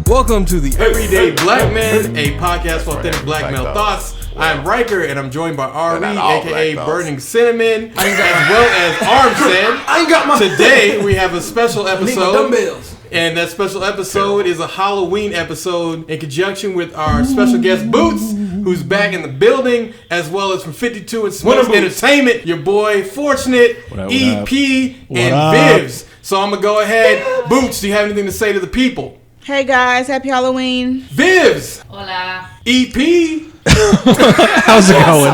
Welcome to the Everyday Black Men, a podcast for authentic black male thoughts. I'm Riker, and I'm joined by Ari, aka Burning Cinnamon, as well as Armstead. I ain't got my. Today we have a special episode, dumbbells. And that special episode is a Halloween episode in conjunction with our special guest Boots, who's back in the building, as well as from 52 and Smokes Entertainment, your boy Forchunit, EP, and Vivs. So I'm gonna go ahead. Boots, do you have anything to say to the people? Hey guys, happy Halloween. Vivs. Hola. EP. How's it going?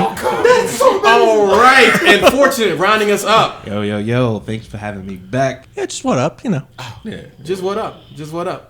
All right, and Forchunit rounding us up. Yo, thanks for having me back. Yeah, just what up, you know. Yeah, just what up.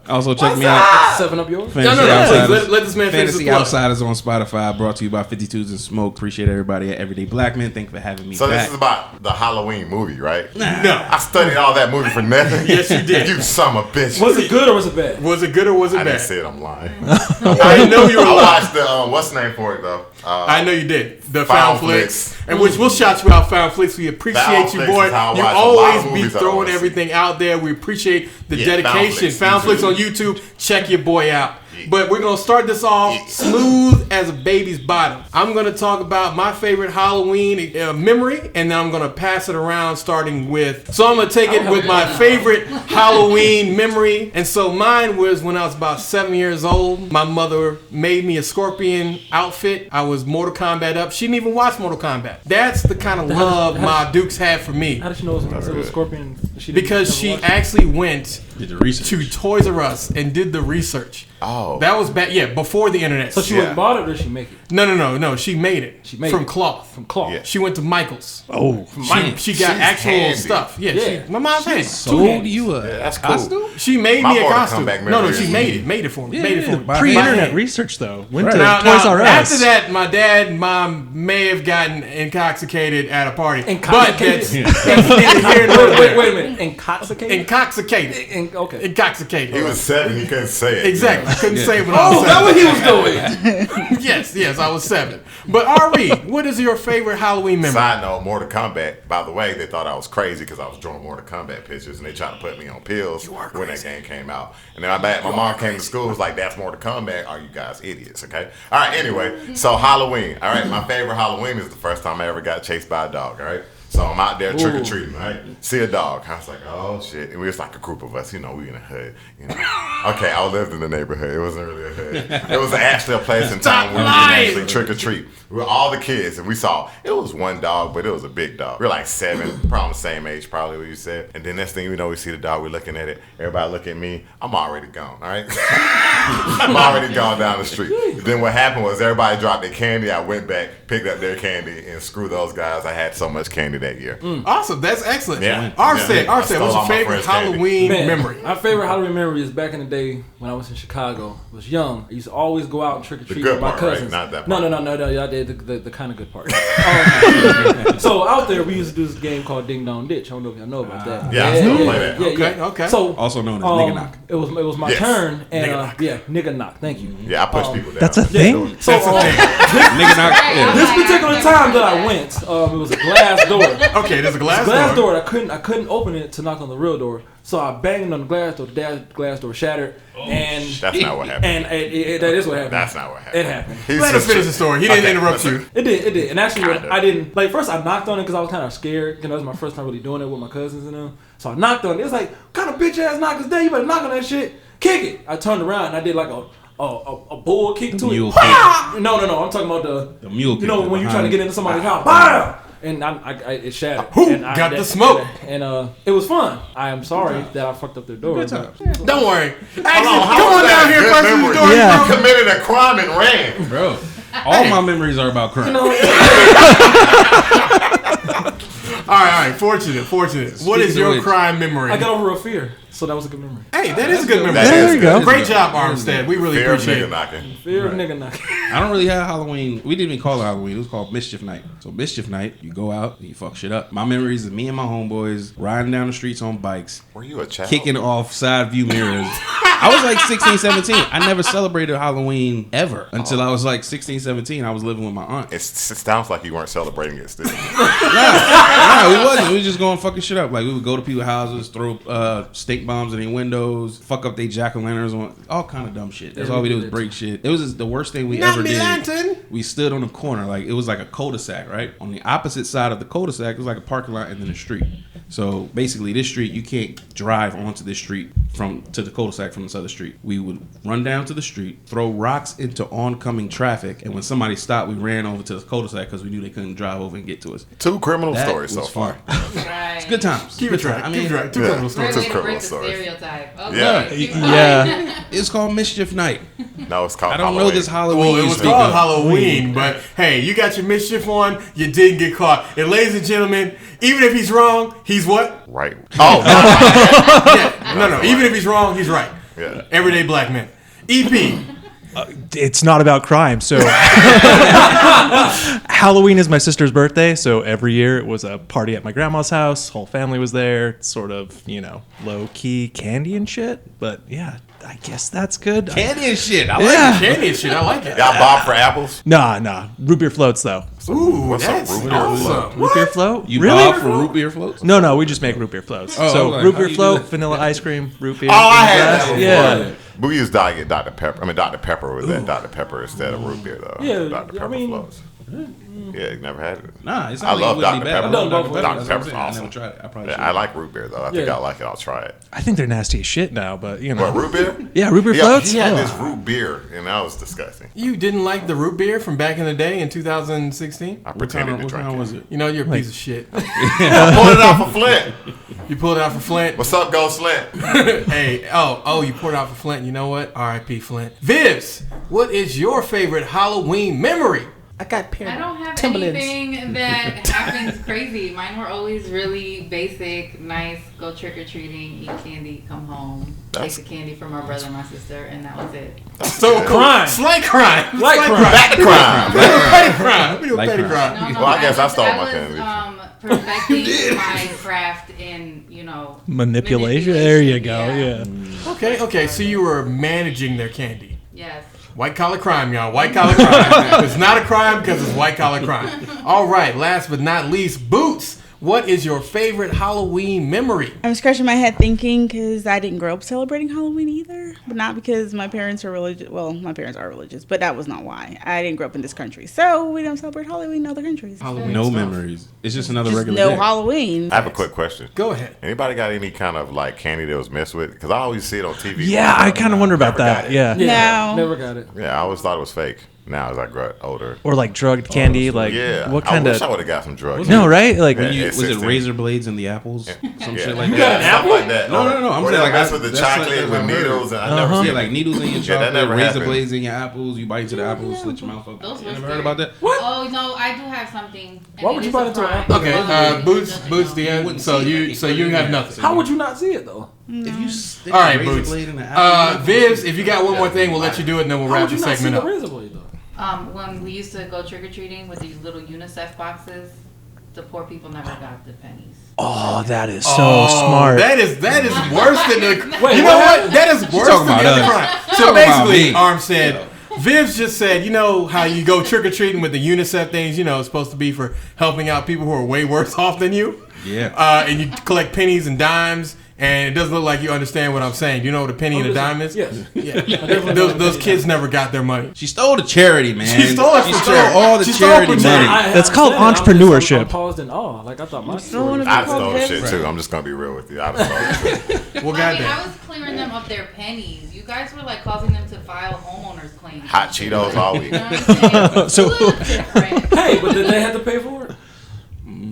Also check me out. 7 Up yours? No, please, let this man finish his Fantasy plug. Outsiders on Spotify, brought to you by 52s and Smoke. Appreciate everybody at Everyday Black Men. Thanks for having me So back. this is about the Halloween movie, right? No. I studied all that movie for nothing. Yes, you did. You son of a bitch. Was it good or was it bad? Was it good or was it I bad? didn't say it, I'm lying. I know you were I lying. watched the, what's the name for it, though? I know you did. The Found Found Flicks. Flicks. And which we'll shout you out, Found Flicks. We appreciate Found you, Flicks boy. is how I You watch a lot of always be movies I throwing wanna see. everything out there. We appreciate the Yeah, dedication. Found Found Flicks on Flicks. YouTube. Check your boy out. But we're going to start this off smooth as a baby's bottom. I'm going to talk about my favorite Halloween memory, and then I'm going to pass it around starting with... So I'm going to take it with my favorite Halloween memory. And so mine was when I was about 7 years old. My mother made me a scorpion outfit. I was Mortal Kombat up. She didn't even watch Mortal Kombat. That's the kind of love my Dukes had for me. How did she know it was Scorpion? Because she actually went Did the research. to Toys R Us and did the research. Oh. That was back, before the internet. So she went and bought it or did she make it? No. She made it. She made from it. cloth. From cloth. Yeah. She went to Michael's. Oh, She got she's actual handy. stuff. Yeah. Yeah. My mom's handy. sold you a That's cool. costume? She made My me a Mortal costume. Kombat No, memory she is made easy. it. Made it for me. Yeah, made it for me. pre-internet By hand. research though. Went to Now, Toys R Us. after that, my dad and mom may have gotten intoxicated at a party. Intoxicated? But that's neither here nor there. Wait a minute. Intoxicated? Intoxicated. Okay. Intoxicated. He was 7, he couldn't say it. Exactly. Couldn't say it when I was Oh, that 7. what he was doing? Yes, I was 7. But Ari, what is your favorite Halloween memory? Side note, Mortal Kombat, by the way, they thought I was crazy because I was drawing Mortal Kombat pictures and they tried to put me on pills when that game came out. And then my mom came to school, was like, that's Mortal Kombat. Are you guys idiots, okay? All right, anyway, so Halloween. All right, my favorite Halloween is the first time I ever got chased by a dog, all right? So I'm out there trick-or-treating, right? See a dog. I was like, oh, shit. And we was like a group of us. You know, we in a hood. You know. Okay, I lived in the neighborhood. It wasn't really a hood. It was actually a place in town where we could actually trick-or-treat. We were all the kids, and we saw, it was one dog, but it was a big dog. We were like 7, probably the same age, probably what you said. And then next thing you know, we see the dog. We're looking at it. Everybody look at me. I'm already gone, all right? I'm already gone down the street. Then what happened was everybody dropped their candy. I went back, picked up their candy, and screw those guys. I had so much candy that year. Awesome. That's excellent. Yeah. Armstead, I what's stole your all my favorite friends' candy. Halloween Man, memory? My favorite Halloween memory is back in the day when I was in Chicago. I was young. I used to always go out and trick or treat good with my part, right? cousins. Not that No, part. I did the kind of good part. So out there, we used to do this game called Ding Dong Ditch. I don't know if y'all know about that. Yeah, I still play that. Okay. So Also known as Nigga Knock. It was my Yes. turn, and Nigga nigga knock. Thank you. Yeah, I push people down. That's a thing? So Nigga Knock. Yeah. this particular time that I went, it was a glass door. Okay, there's a glass door. I couldn't open it to knock on the real door, so I banged on the glass door. The glass door shattered, and That's not what happened. And that is what happened. That's not what happened. It happened. Let us finish the story. He didn't interrupt you. It did. And actually, Kinda. I didn't. Like, first I knocked on it because I was kind of scared. You know, it was my first time really doing it with my cousins and them. So I knocked on it. It was like, what kind of bitch ass knock is that? You better knock on that shit. Kick it. I turned around and I did like a bull kick to Mule it. kick. No. I'm talking about The mule kick. you know, when you're trying to get into somebody's house. Bam! And it shattered. Who And got the smoke? And it was fun. I am sorry that I fucked up their door. times. Don't worry. Actually, how come was on that down here good first in the memory? door. Yeah. You committed a crime and ran. Bro, all my memories are about crime. You know, All right. Fortunate. What is Speaking your of which, crime memory? I got over a fear, so that was a good memory. Hey, that is a good memory. That is There you go. Great job, Armstead. We really Fear of appreciate nigga it. knocking. Fear of nigga knocking. I don't really have Halloween. We didn't even call it Halloween. It was called Mischief Night. So Mischief Night, you go out and you fuck shit up. My memories of me and my homeboys riding down the streets on bikes. Were you a child? Kicking off side view mirrors. I was like 16, 17. I never celebrated Halloween ever until I was like 16, 17. I was living with my aunt. It sounds like you weren't celebrating it still. Nah, we wasn't. We was just going fucking shit up. Like we would go to people's houses, throw stink bombs in their windows, fuck up their jack-o'-lanterns, all kind of dumb shit. That's all we did was break shit. It was the worst thing we ever did. Lantern. We stood on a corner, like it was like a cul-de-sac, right? On the opposite side of the cul-de-sac, it was like a parking lot and then a street. So basically, this street you can't drive onto this street to the cul-de-sac from this other street. We would run down to the street, throw rocks into oncoming traffic, and when somebody stopped, we ran over to the cul-de-sac because we knew they couldn't drive over and get to us. 2 criminal That stories so was far. Right. It's good times. Keep it track. Keep it track. 2 criminal stories. Great way to criminal break the stories. stereotype. Yeah. Okay. Yeah. It's called Mischief Night. No, it's called I don't Halloween. know this Halloween. Well, it you was speak called of. Halloween, but hey, you got your mischief on, you didn't get caught. And ladies and gentlemen, even if he's wrong, he's what? Right. Oh, no. No. Even if he's wrong, he's right. Yeah. Everyday black men. EP. It's not about crime. So Halloween is my sister's birthday. So every year it was a party at my grandma's house. Whole family was there. Sort of, low key candy and shit. But yeah, I guess that's good. Candy and shit. I Yeah. like it. Candy and shit, I like it. Y'all bob for apples? Nah. Root beer floats though. Ooh, What's up, that's root beer awesome. float? Root beer float? You really? bob for root beer floats? No, we just make root beer floats. Oh, So like, root how beer do you do float, that? vanilla ice cream, root beer. Oh, I in had glass. that Yeah. before. We used to get Dr. Pepper. I mean, Dr. Pepper was that Dr. Pepper instead of root beer, though. Yeah, Dr. I Pepper mean- floats. Yeah, you never had it. Nah, it's I not like love it wouldn't Dr. be bad. Pepper. I love Dr. Dr. Pepper. Pepper. Dr. Pepper's I awesome. never tried it. I probably Yeah, should. I like root beer, though. I think Yeah. I like it. I'll try it. I think they're nasty as shit now, but What, root beer? Yeah, root beer Yeah, floats. he had Oh. this root beer, and that was disgusting. You didn't like the root beer from back in the day in 2016? I What pretended to kind drink was it. it? You know, you're a piece of shit. I pulled it out for Flint. You pulled it out for Flint. What's up, Ghost Flint? Hey, you poured it out for Flint. You know what? R.I.P. Flint. Vivs, what is your favorite Halloween memory? I got I don't have anything that happens crazy. Mine were always really basic, nice. Go trick or treating, eat candy, come home, That's- take the candy from my brother and my sister, and that was it. So Crime. Slight crime. Like crime. Back to crime. Petty crime. We do Like petty crime. crime. No, Well, I guess I stole was, my candy. Perfecting my craft in, Manipulation. There you go. Yeah. Okay. So you were managing their candy. Yes. White collar crime, y'all. White collar crime. It's not a crime because it's white collar crime. All right. Last but not least, Boots. What is your favorite Halloween memory? I'm scratching my head thinking because I didn't grow up celebrating Halloween either, but not because my parents are religious. Well, my parents are religious, but that was not why. I didn't grow up in this country, so we don't celebrate Halloween in other countries. Halloween No stuff. memories. It's just another Just regular no day. Halloween. I have a quick question. Go ahead. Anybody got any kind of like candy that was messed with? Because I always see it on TV. Yeah, I kind of wonder about Never got that. it. Yeah. Yeah. No. Never got it. Yeah, I always thought it was fake. Now as I grow older. Or like drugged candy. Like Yeah. what I kind wish I of? would have got some drugs. No, right? Like Yeah. Was it 16. razor blades in the apples? Some shit like yeah, that. stuff like that. No, no. I'm Or saying they'll like mess I- with the that's chocolate like- with that's what I heard. needles, and I never seen Yeah, like needles in your that chocolate, never razor happened. blades in your apples. You bite into the apples, slit your mouth up. Those You were never scary. heard about that? Oh no, I do have something. and Why would it you is buy a into an crime. apple? Okay. Boots. The end. wouldn't So see it. you. So you have nothing. How would you not see it though? If you stick All right, a razor Boots. blade in the apple, Vivs, if you got one more thing, we'll let you do it, and then we'll How wrap would the you not see segment the up. razor blade though? When we used to go trick or treating with these little UNICEF boxes, the poor people never got the pennies. Oh, that is so smart. That is worse than the. Wait, you know what what? That is worse talking than the about other us. crime. So Talking about basically, me. Arm said, Vivs just said, you know how you go trick or treating with the UNICEF things. You know, it's supposed to be for helping out people who are way worse off than you. Yeah. And you collect pennies and dimes. And it doesn't look like you understand what I'm saying. Do you know what a penny and a dime is? Yes. Yeah. Those kids never got their money. She stole the charity, man. She stole it from stole charity. all the She stole charity from money. charity. That's called I'm entrepreneurship. paused in awe. Like I thought my still wanna story. be I called stole Vivs? shit too. I'm just gonna be real with you. I stole shit. Well, I mean, goddamn. I was clearing them of their pennies. You guys were like causing them to file homeowners claims. Hot Cheetos all week. You know what I'm saying? So- It's a little different. Hey, but did they have to pay for it?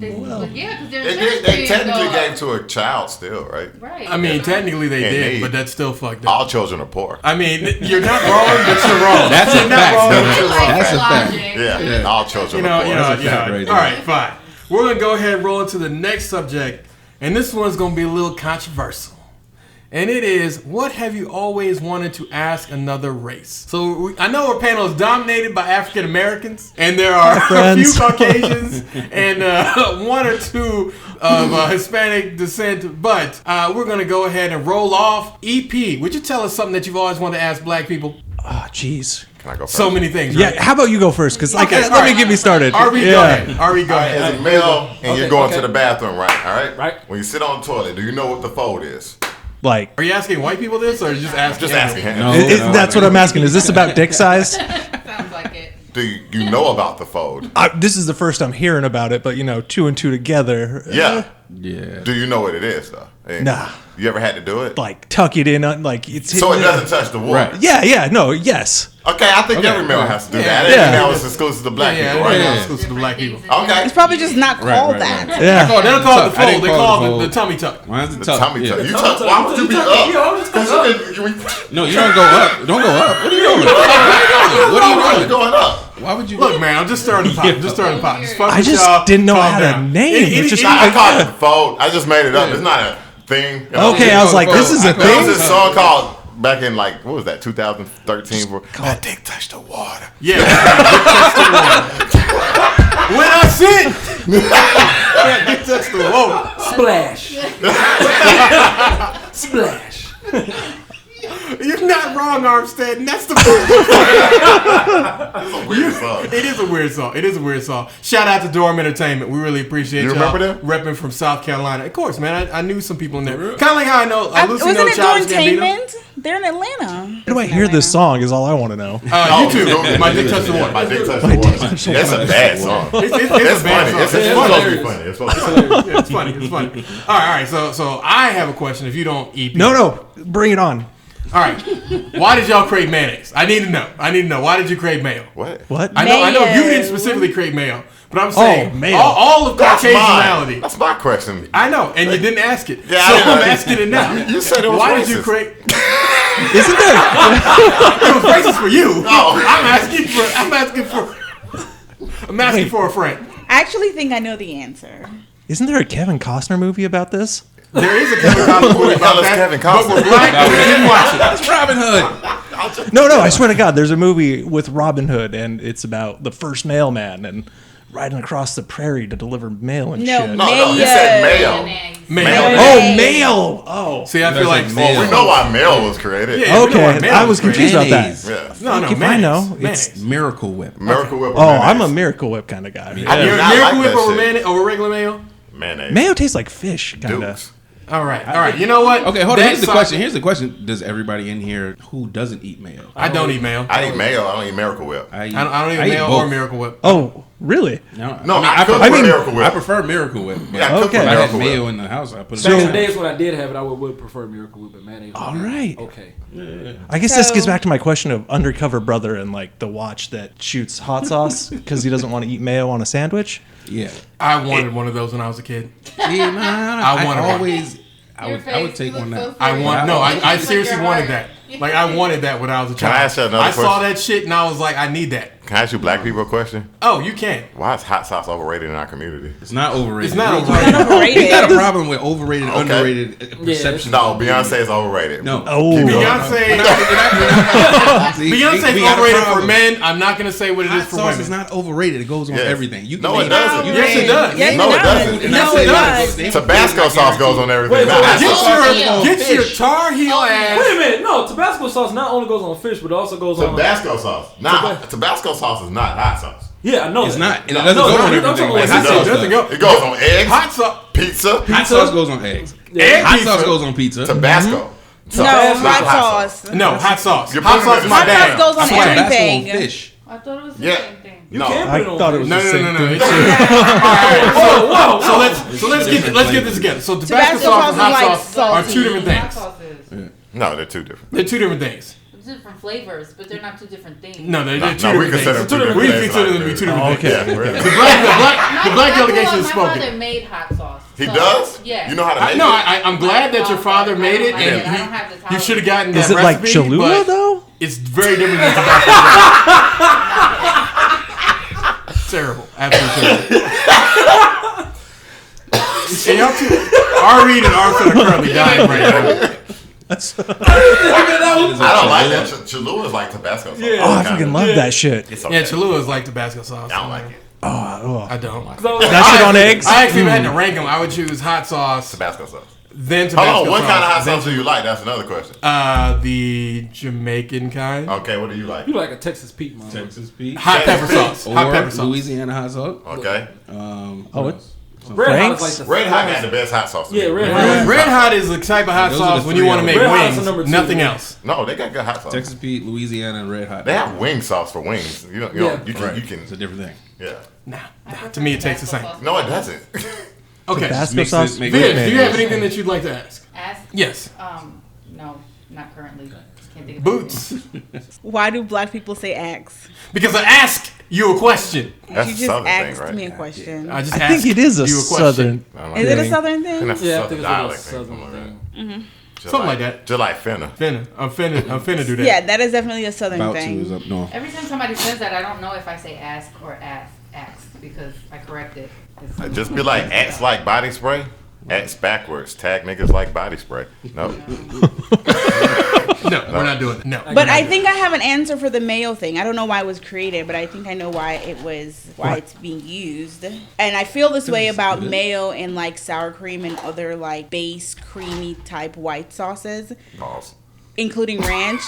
Yeah, because they're They technically gave to a child still, right? Right. I mean, technically they And did, they- but that's still fucked up. All children are poor. I mean, you're not wrong, but you're wrong. That's a You're not fact, wrong, brother. but you're Like wrong. That's a fact. logic. Yeah, all children are poor. That's a fact right there. All right, fine. We're gonna go ahead and roll into the next subject, and this one's gonna be a little controversial. And it is, what have you always wanted to ask another race? So I know our panel is dominated by African Americans, and there are a few Caucasians and one or two of Hispanic descent, but we're going to go ahead and roll off. EP, would you tell us something that you've always wanted to ask black people? Oh, jeez. Can I go first? So many things, right? Yeah, how about you go first? Because let all me get me started. Ari, go ahead. Ari, go ahead. As a male and you're going okay. to the bathroom, right? All right? Right. When you sit on the toilet, do you know what the fold is? Like, Are you asking white people this, or just asking? Just asking him. No. that's what I'm asking. Is this about dick size? Sounds like it. Do you know about the fold? This is the first I'm hearing about it, but two and two together. Yeah. Yeah. Do you know what it is, though? And Nah. You ever had to do it? Like tuck it in, like it's So it hitting doesn't touch the water. Right. Yes. Okay, I think Okay, every male okay. has to do Yeah. that. I didn't Yeah. think that was exclusive to black Yeah, people, right? yeah, now. exclusive to black people. Okay. It's probably just not called that. Yeah. Oh, they don't call it the I didn't fold. They call it call the it fold. the tummy tuck. Mine's the The tuck. tummy Yeah. tuck. Why would you be up? No, you don't go up. Don't go up. What are you doing? What are you Why are you doing? going up? Why would you? Look, man, I'm just stirring the pot. Just stirring the pot. Just fuck I with just y'all. didn't know Calm how to down. name it. Just- I call it the fold. I just made it up. It's not a thing. Okay, I was like, this is a There was thing. this song called back in what was that? 2013. My dick touched the water. Yeah. When I sit, it touched the whoa. Splash. Splash. You're not wrong, Armstead. And that's the It's a weird song. It is a weird song. It is a weird song. Shout out to Dorm Entertainment. We really appreciate You y'all remember them? repping from South Carolina. Of course, man. I knew some people in there. Kind of like how I know Lucy Wasn't knows it Childish Gambino. Entertainment? They're in Atlanta. How do I hear this song? Is all I want to know. YouTube. My dick touched the water. My dick touched the water. That's a bad song. It's It's a bad funny. song. It's supposed to be funny. It's supposed to be funny. It's funny. It's funny. All right. So I have a question. If you don't eat, No, bring it on. All right. Why did y'all create mayonnaise? I need to know. Why did you create mayo? What? What? I know you Mayo. didn't specifically create mayo, but I'm saying mayo. all of That's Caucasianality. mine. That's my question. I know, and you didn't ask it. Yeah, so I didn't I'm ask asking it now. You said it was Why did you racist. create? Isn't there? It was racist for you. No. I'm asking for a friend. I actually think I know the answer. Isn't there a Kevin Costner movie about this? There is a Kevin Costner movie the hell about is that, Kevin but we're Costner? black and we didn't watch it. It's Robin Hood. No, I swear to God, there's a movie with Robin Hood, and it's about the first mailman and riding across the prairie to deliver mail and No, shit. No, he said mayo. Mayo. Oh, mail! Oh. See, I feel like Mayo. We know why mail was created. Yeah. we know why Okay, mail I was was confused about that. Mayonnaise. Yeah. No, If I mayonnaise. know, Mayonnaise. it's... Miracle Whip. Miracle Whip. or Oh, mayonnaise. I'm a Miracle Whip kind of guy. I do Miracle not like Whip that over shit. mayonnaise over regular mayo. Mayonnaise. Mayo tastes like fish, kind of. Dukes. All right. You know what? Okay, hold on. That Here's the song- question. Here's the question. Does everybody in here who doesn't eat mayo? I don't eat mayo. I eat mayo. I don't eat Miracle Whip. I I don't eat mayo both. or Miracle Whip. Oh, really? No, No, I I cook prefer with Miracle Whip. I prefer Miracle Whip. but Yeah, I cook Okay. with if I had Miracle mayo Whip. in the house, I put it Back in in the there. days when I did have it, I would prefer Miracle Whip, but mayonnaise. All right. Okay. I guess this So- gets back to my question of undercover brother and like the watch that shoots hot sauce because he doesn't want to eat mayo on a sandwich. Yeah. I wanted one of those when I was a kid. Yeah, nah, I wanted one. always. I would take one now. I seriously wanted that. Like I wanted that when I was a child. I ask you another I saw question? that shit and I was like, I need that. Can I ask you black people a question? Oh, you can. Why is hot sauce overrated in our community? It's not overrated. It's not We overrated. Overrated. got a problem with overrated, Okay. underrated perception. No, Beyonce is overrated. No. Oh, Keep going. Beyonce. See, Beyonce's we got a overrated for problem. men. I'm not gonna say what it is Hot for sauce women. is not overrated. It goes on Yes. everything. You can No, it name- doesn't. you Yes, name- it does. Yes, No, it doesn't. does. And No, it it does. does. Tabasco sauce goes on everything. Wait, Not wait, hot sauce. Get your Tar Heel ass. Wait a minute. No, Tabasco sauce not only goes on fish, but it also goes on. Tabasco sauce. Nah, Tabasco sauce is not hot sauce. Yeah, I know. It's that. not. And it No, doesn't no, go no, on I'm everything. talking Like about hot sauce sauce doesn't does. go. It goes on eggs, Hot sauce. pizza, Hot sauce goes on eggs. Egg Hot pizza. sauce goes on pizza. Tabasco. No, It's not hot sauce. No, hot sauce. You're Hot putting sauce it is my in- bag. Hot sauce goes on I swear. Tabasco everything. on fish. I thought it was the Yeah. same thing. No. I thought it was No, the same no. thing. Alright, so let's get this together. So Tabasco Tabasco sauce and sauce is hot like sauce are salty. two different Hot things. sauces. No, they're two different. They're two different things. Different flavors, but they're not two different things. No, they're two No, we different consider them things. two different We things. consider them to be two different Okay. things. Yeah, we're- The black delegation is My father spoken. made hot sauce. He So, does? Yeah. You know how to make No, it? I'm glad that your father made it, I and don't have the you tolerance. should have gotten that Is it like recipe. Cholula but though? It's very different than Tabasco. Terrible, absolutely terrible. And y'all two, Ari and Arthur are currently dying right now. I don't like that. Cholula is like Tabasco sauce. Yeah. Oh, I fucking love that shit. It's okay. Yeah, Cholula is like Tabasco sauce. I don't like it. I don't. That shit on eggs? I actually had to rank them. I would choose hot sauce, Tabasco sauce. then Tabasco Hold on, what sauce. kind of hot sauce do you like? That's another question. The Jamaican kind. Okay, what do you like? You like a Texas Pete, man. Texas Pete. Hot pepper sauce. Or Hot pepper sauce. Louisiana hot sauce. Okay. What else? Red Hot is Frank's? like the Red Hot got the best hot sauce. Yeah, Red Red, Hot. Red Hot is the type of hot Those are sauce the when you three want to I make like. Red Hot's the wings. number two, Nothing yeah. else. No, they got good hot sauce. Texas Pete, Louisiana, and Red Hot. They have wing sauce for wings. You know, Yeah. you Right. can. It's a different thing. Yeah. Nah. To me, it tastes the same. No, it doesn't. Okay. Tabasco Mix it, sauce. make Viv, it do you have anything that you'd like to ask? Ask? Yes. No, not currently. Just can't think of Boots. Why do black people say axe? Because I asked you a question. That's you a just southern thing, asked right? me a question. I just I asked think it is a you question. southern. I don't Is know. it a thing. southern And thing? that's Yeah, I a think southern it's a dialect thing. southern Something like thing. that. Something like that. Just like finna. I'm finna do that. Yeah, that is definitely a southern About to is thing. up north. Every time somebody says that, I don't know if I say ask or ask because I correct it. It's- Just be like, acts like body spray. Acts backwards. Tag niggas like body spray. No. No, we're not doing that. No. But I think I have an answer for the mayo thing. I don't know why it was created, but I think I know why it's being used. And I feel this way about mayo and like sour cream and other like base creamy type white sauces, Pause. including ranch.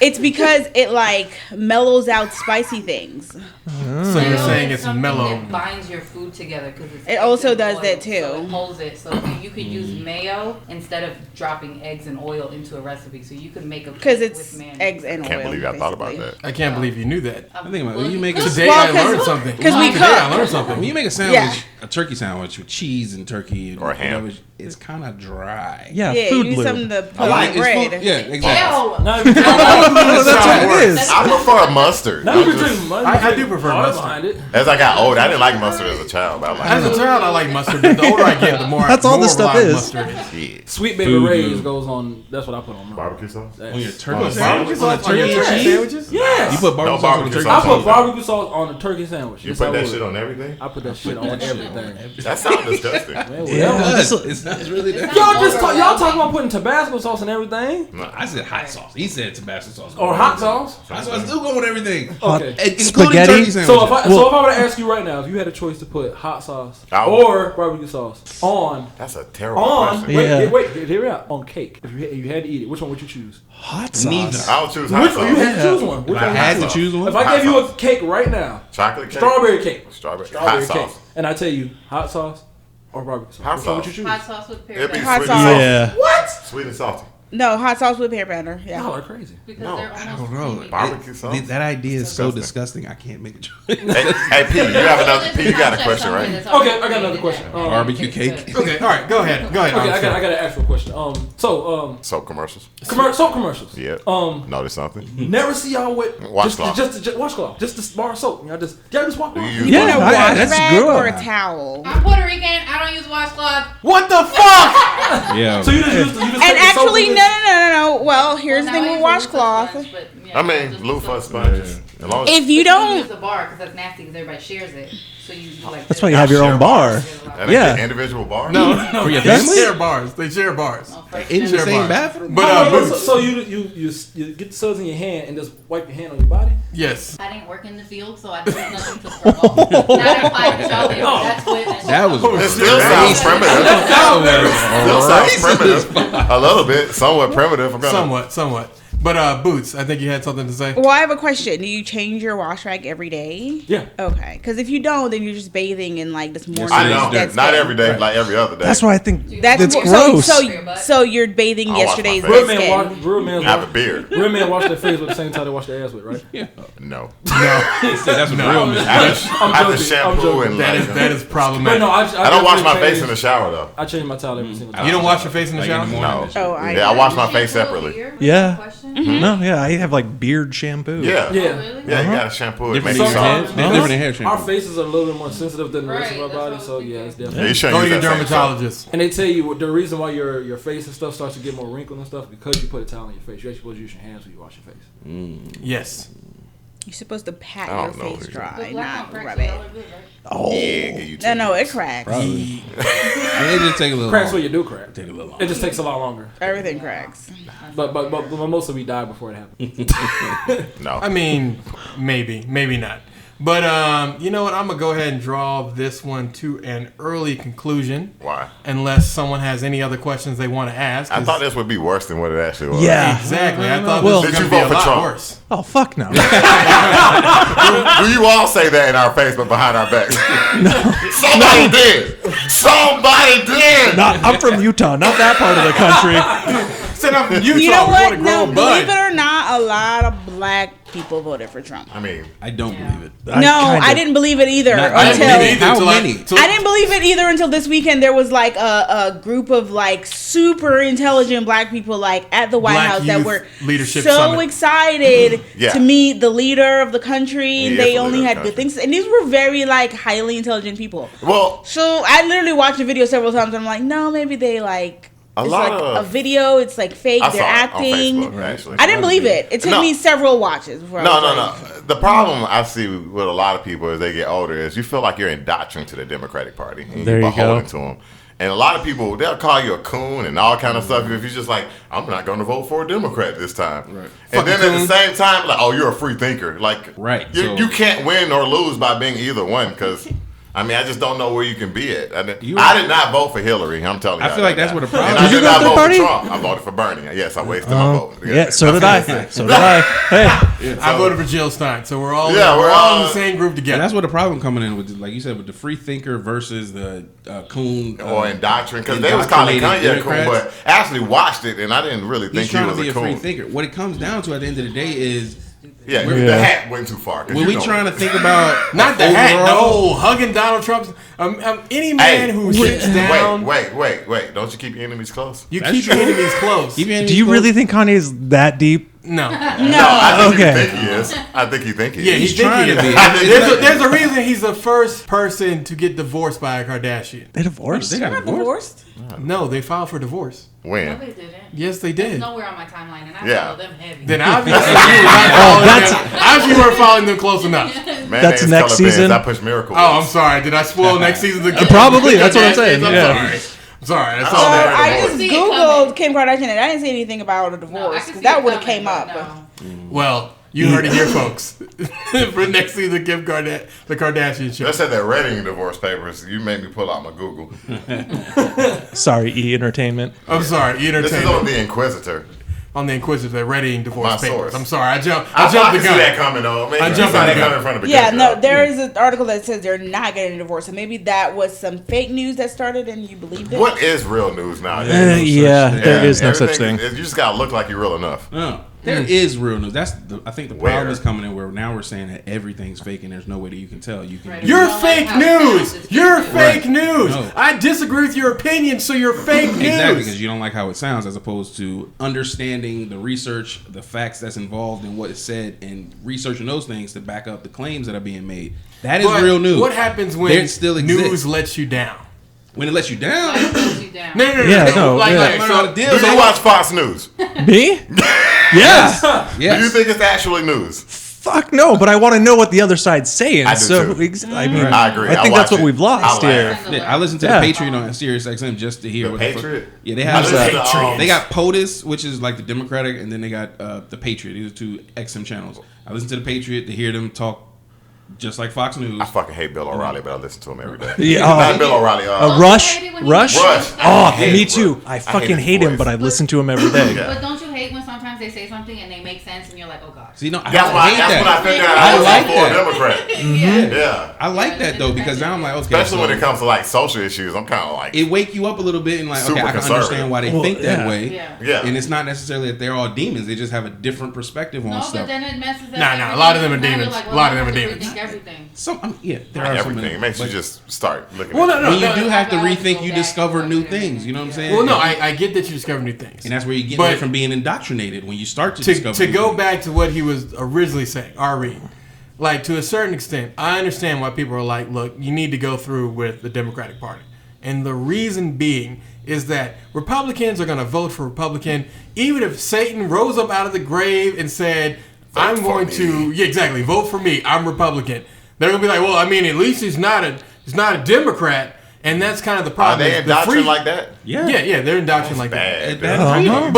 It's because it like mellows out spicy things. So you're saying it's something mellow. that binds your food together because It also does that, too. So it holds it. So you could use mayo instead of dropping eggs and oil into a recipe. So you could make a Because cake it's with mayonnaise. eggs and Can't oil. believe I thought about basically. that. I can't believe you knew that. Oh. I think about it. When you make a Today Well, I 'cause- learned something. 'cause we Today I cook. learned something. when you make a sandwich, Yeah. a turkey sandwich with cheese and turkey and Or ham. whatever, it's kind of dry. Yeah, Yeah, food you need lube. something to put I like on it's bread. full, yeah, exactly. Ew. Now you That's what it is. I prefer mustard. Now you can drink mustard. I do prefer Water mustard. behind it. As I got older, I didn't like mustard as a child, but I like As a child, I like mustard, but the older I get, the more That's all more this stuff of a is. mustard is. it. Sweet baby Food Ray's lube. goes on. That's what I put on mine. Barbecue sauce? On your turkey Barbecue sandwich, sauce on your turkey Yes. sandwiches? Yes. you put barbecue No sauce on a barbecue turkey I sauce. put barbecue sauce on a turkey sandwich. You Yes, put I that would. shit on everything? I put that shit on everything. That sounds disgusting. Man, It whatever. does. It's really that. Y'all talking about putting Tabasco sauce and everything, No, I said hot sauce. He said Tabasco sauce. or hot sauce. Hot sauce do go with everything. Okay. Including Spaghetti? turkey sandwiches. So if I were to ask you right now, if you had a choice to put hot sauce I would- or barbecue sauce on That's a terrible on question. Yeah. wait, hear me out, on cake, if you had to eat it, which one would you choose? Hot Neither. sauce. I would choose hot Which sauce. one? You had to choose one. Which If I one? had would to you choose one, If I Hot gave you a sauce. cake right now, Chocolate cake? strawberry cake, Strawberry. strawberry Hot cake, sauce. and I tell you, hot sauce or barbecue sauce, Hot which one would sauce. you choose? Hot sauce with It'd be pear Hot sweet sauce. and salty. Yeah. What? Sweet and salty. No, hot sauce with pear batter. Yeah. Y'all are crazy. because No, they're I almost Bro, creamy. Barbecue sauce? that idea is so Disgusting. disgusting. I can't make a choice. Hey, P, you have another. P, you got a question, right? Okay, I got another question. Barbecue cake. Okay, all right, go ahead. Okay, I got an actual question. Soap commercials. Soap commercials. Yeah. Notice something? Never see y'all with Washcloth. just washcloth, just the bar of soap. Y'all just walk around. You- Yeah, A wash that's rag grew or a up. towel. I'm Puerto Rican. I don't use washcloth. What the fuck? Yeah. So you just take And the soap actually, and no. Well, here's the Well, thing now I with use a loofah washcloth. sponge, but, yeah, I mean, just loofah soap. sponges. As long as If you But don't, use the bar because that's nasty because everybody shares it. So you like. That's why you have your own bar. and they Yeah. get individual bars. No, For your they family? share bars. They share bars. In the Share same bars. bathroom? But So, Boots. you get the suds in your hand and just wipe your hand on your body. Yes. I didn't work in the field, so I didn't nothing to promote. That applied to y'all. That's what. That was It still sounds primitive. Still sounds primitive. A little bit. Somewhat primitive. I'm gonna- Somewhat. But Boots, I think you had something to say. well, I have a question. Do you change your wash rag every day? Yeah. Okay. Because if you don't, then you're just bathing in like this morning. I know. that's Not day. every day, like every other day. That's why I think That's that's so, gross. So you're bathing I wash my yesterday's face. Real dead men skin. wash. Real men I have a wash. beard. Real men wash their face with the same time they wash their ass with, right? No. That's what real men. I have to joking. shampoo joking. and That like. is But problematic. no, I don't wash my definitely face in the shower though. I change my towel every single time. You don't wash your face in the Like in shower? the morning. No. and shit. Oh, I Yeah, I wash my face Shampoo separately. here? Yeah. Question? No, yeah, I have like beard shampoo. Yeah. Yeah. Really? Yeah, you gotta shampoo it. Different Make it in your soft. head. Different in hair Our shampoo. faces are a little bit more sensitive than the rest of Right, our that's what I body, was so thinking. yeah, it's Yeah, definitely. you shouldn't Go to use your that same soap. dermatologist. And they tell you the reason why your face and stuff starts to get more wrinkled and stuff because you put a towel on your face. You're actually supposed to use your hands when you wash your face. Yes. You're supposed to pat I your don't know. face The dry, black not on rub crack, so it. y'all are good, right? Yeah, give you No, it cracks. It just take a little. Cracks longer. what you do crack. Take a little. It just takes a lot longer. Everything cracks. But mostly we die before it happens. No. I mean, maybe not. But you know what? I'm gonna go ahead and draw this one to an early conclusion. Why? Unless someone has any other questions they want to ask. I thought this would be worse than what it actually was. Yeah. Exactly. I thought Well- this was Did gonna you be vote a for lot Trump? worse. Oh, fuck no. Do you all say that in our face, but behind our backs? Somebody did. Somebody did. I'm from Utah, not that part of the country. Said I'm from Utah. You know we what? wanna grow No, a believe bud. it or not, a lot of black people voted for Trump. I mean, I don't believe it. I didn't believe it either I didn't until believe it either How till many? I didn't believe it either until this weekend. There was like a group of like super intelligent black people like at the White Black House that Youth were Leadership so Summit. excited Yeah. to meet the leader of the country. He And is they the only leader of had the good things, and these were very like highly intelligent people. well, So I literally watched the video several times. And I'm like, no, maybe they like. It's lot like of- a video. It's like fake. I They're saw it on acting. Facebook, actually. I didn't believe it. It took No. me several watches before. I No, was no, like, no. The problem I see with a lot of people as they get older is you feel like you're indoctrinated to the Democratic Party. And There you're you go. beholden to them. And a lot of people, they'll call you a coon and all kind of stuff if you're just like, I'm not going to vote for a Democrat this time. Right. And then Fucking at the coon. same time, like, oh, you're a free thinker. Like, Right, You, so- you can't win or lose by being either one because. I mean, I just don't know where you can be at. I did not vote for Hillary. I'm telling you. I feel like that's what the problem And is. I Did you did go not to the vote party? for Trump. I voted for Bernie. Yes, I wasted my vote. Yeah, so did I. So did I. Hey. I voted for Jill Stein, so we're all Yeah, we're we're all in all- the same group And together. that's where the problem coming in with, like you said, with the free thinker versus the coon Or indoctrinate, because they was calling Kanye a coon, but I actually watched it and I didn't really think he's he trying was to be a a free coon. thinker. What it comes down to at the end of the day is, Yeah, Yeah. the hat went too far. 'cause when you we know trying it. to think about Not the hat, the overall- whole hugging Donald Trump's. Any man who sits down, Wait! Don't you keep your enemies close? you That's keep your true. enemies close. Keep your Do enemies you close. really think Kanye's that deep? No, no. I think Okay. you think he is. I think you think he yeah, is. he's He's trying thinking to be. it. It's like- There's a reason he's the first person to get divorced by a Kardashian. They divorced? They got Not divorced. divorced. No, they filed for divorce. No, When? they didn't. Yes, they It's did. nowhere on my timeline, and I Yeah. follow them heavy. Then obviously you were not following them. Obviously you weren't following them close enough. Mayonnaise next color season. Bands, I push Miracle. Oh, I'm sorry. Did I spoil next season's? Probably, that's what I'm saying, I'm yeah. sorry. I'm sorry. That's Oh, all So that. I divorce. just See it googled Kim Kardashian and I didn't see anything about a No, I divorce can because see that it would have coming, came but up. no. Well, you heard it here, folks. For next season, the Kardashian show. They said they're reading divorce papers. You made me pull out my Google. Sorry, E Entertainment. I'm sorry. This is on Entertainment the Inquisitor. on the Inquisitor. They're readying divorce My papers. source. I'm sorry. I I jumped can the see that gun. coming though. Maybe I you jumped saw the that gun. coming in front of a Yeah, good no, job. there is an article that says they're not getting a divorce. So maybe that was some fake news that started and you believed it. What is real news nowadays? Yeah, there is no such everything thing. You just gotta look like you're real enough. No, there is real news. I think the Where? problem is coming in where now we're saying that everything's fake and there's no way that you can tell. You can. Right. You're Don't fake like how it sounds, news. it's You're fake fake news. news. No. I disagree with your opinion, so you're fake news. Exactly, because you don't like how it sounds, as opposed to understanding the research, the facts that's involved in what is said, and researching those things to back up the claims that are being made. That is But real news. What happens when It still news exists. lets you down? When it lets you down? Like, push you down. No. Yeah, no, Like, yeah. like, Learn so- how to deal Do with you it. watch Fox News? Me? Yeah. Yes. Do you think it's actually news? Fuck no, but I want to know what the other side's saying. I do so too. I mean, I agree. I think watch that's what it. we've lost I here. laugh. Yeah, I listen to Yeah. the Patriot on Sirius XM just to hear The what Patriot? Yeah, they I have listen to Patriot. they got POTUS, which is like the Democratic, and then they got the Patriot. These are two XM channels. I listen to the Patriot to hear them talk just like Fox News. I fucking hate Bill O'Reilly, but I listen to him every day. Yeah, Not Bill O'Reilly. Rush? hate it when he Rush? makes Rush. Oh, hate me his too. voice. I his fucking hate him, voice. but I listen to him every day. Yeah. But don't you hate when sometimes they say something and they make sense and you're like, oh god. See, no, I That's don't why. hate That's when I that. figured out I I was like for a that. Democrat. Yeah. I like that though because now I'm like, okay, Especially so when it comes to like social issues, I'm kind of like, it wake you up a little bit and like, Super okay, I can conservative. understand why they Well, think that yeah. way. Yeah. yeah. And it's not necessarily that they're all demons; they just have a different perspective on No, stuff. but then it messes up. Nah, everything. a lot of them are Now you're demons. like, A lot of now them are I have to demons. rethink everything. Yeah, there Not are everything. some. It makes you but just start looking. Well, at no, when no. you do have to I rethink, go you back discover and new look at things. You know what I'm Yeah. saying? Well, no, I get that you discover new things. And that's where you get But- away from being indoctrinated when you start to discover. to new go things. back to what he was originally saying, Ari, like to a certain extent, I understand why people are like, look, you need to go through with the Democratic Party. And the reason being is that Republicans are going to vote for Republican, even if Satan rose up out of the grave and said, I'm going to exactly vote for me. I'm Republican. They're gonna be like, well, I mean, at least he's not a Democrat, and that's kind of the problem. Are they indoctrinated like that? Yeah, they're indoctrinated like Bad. that.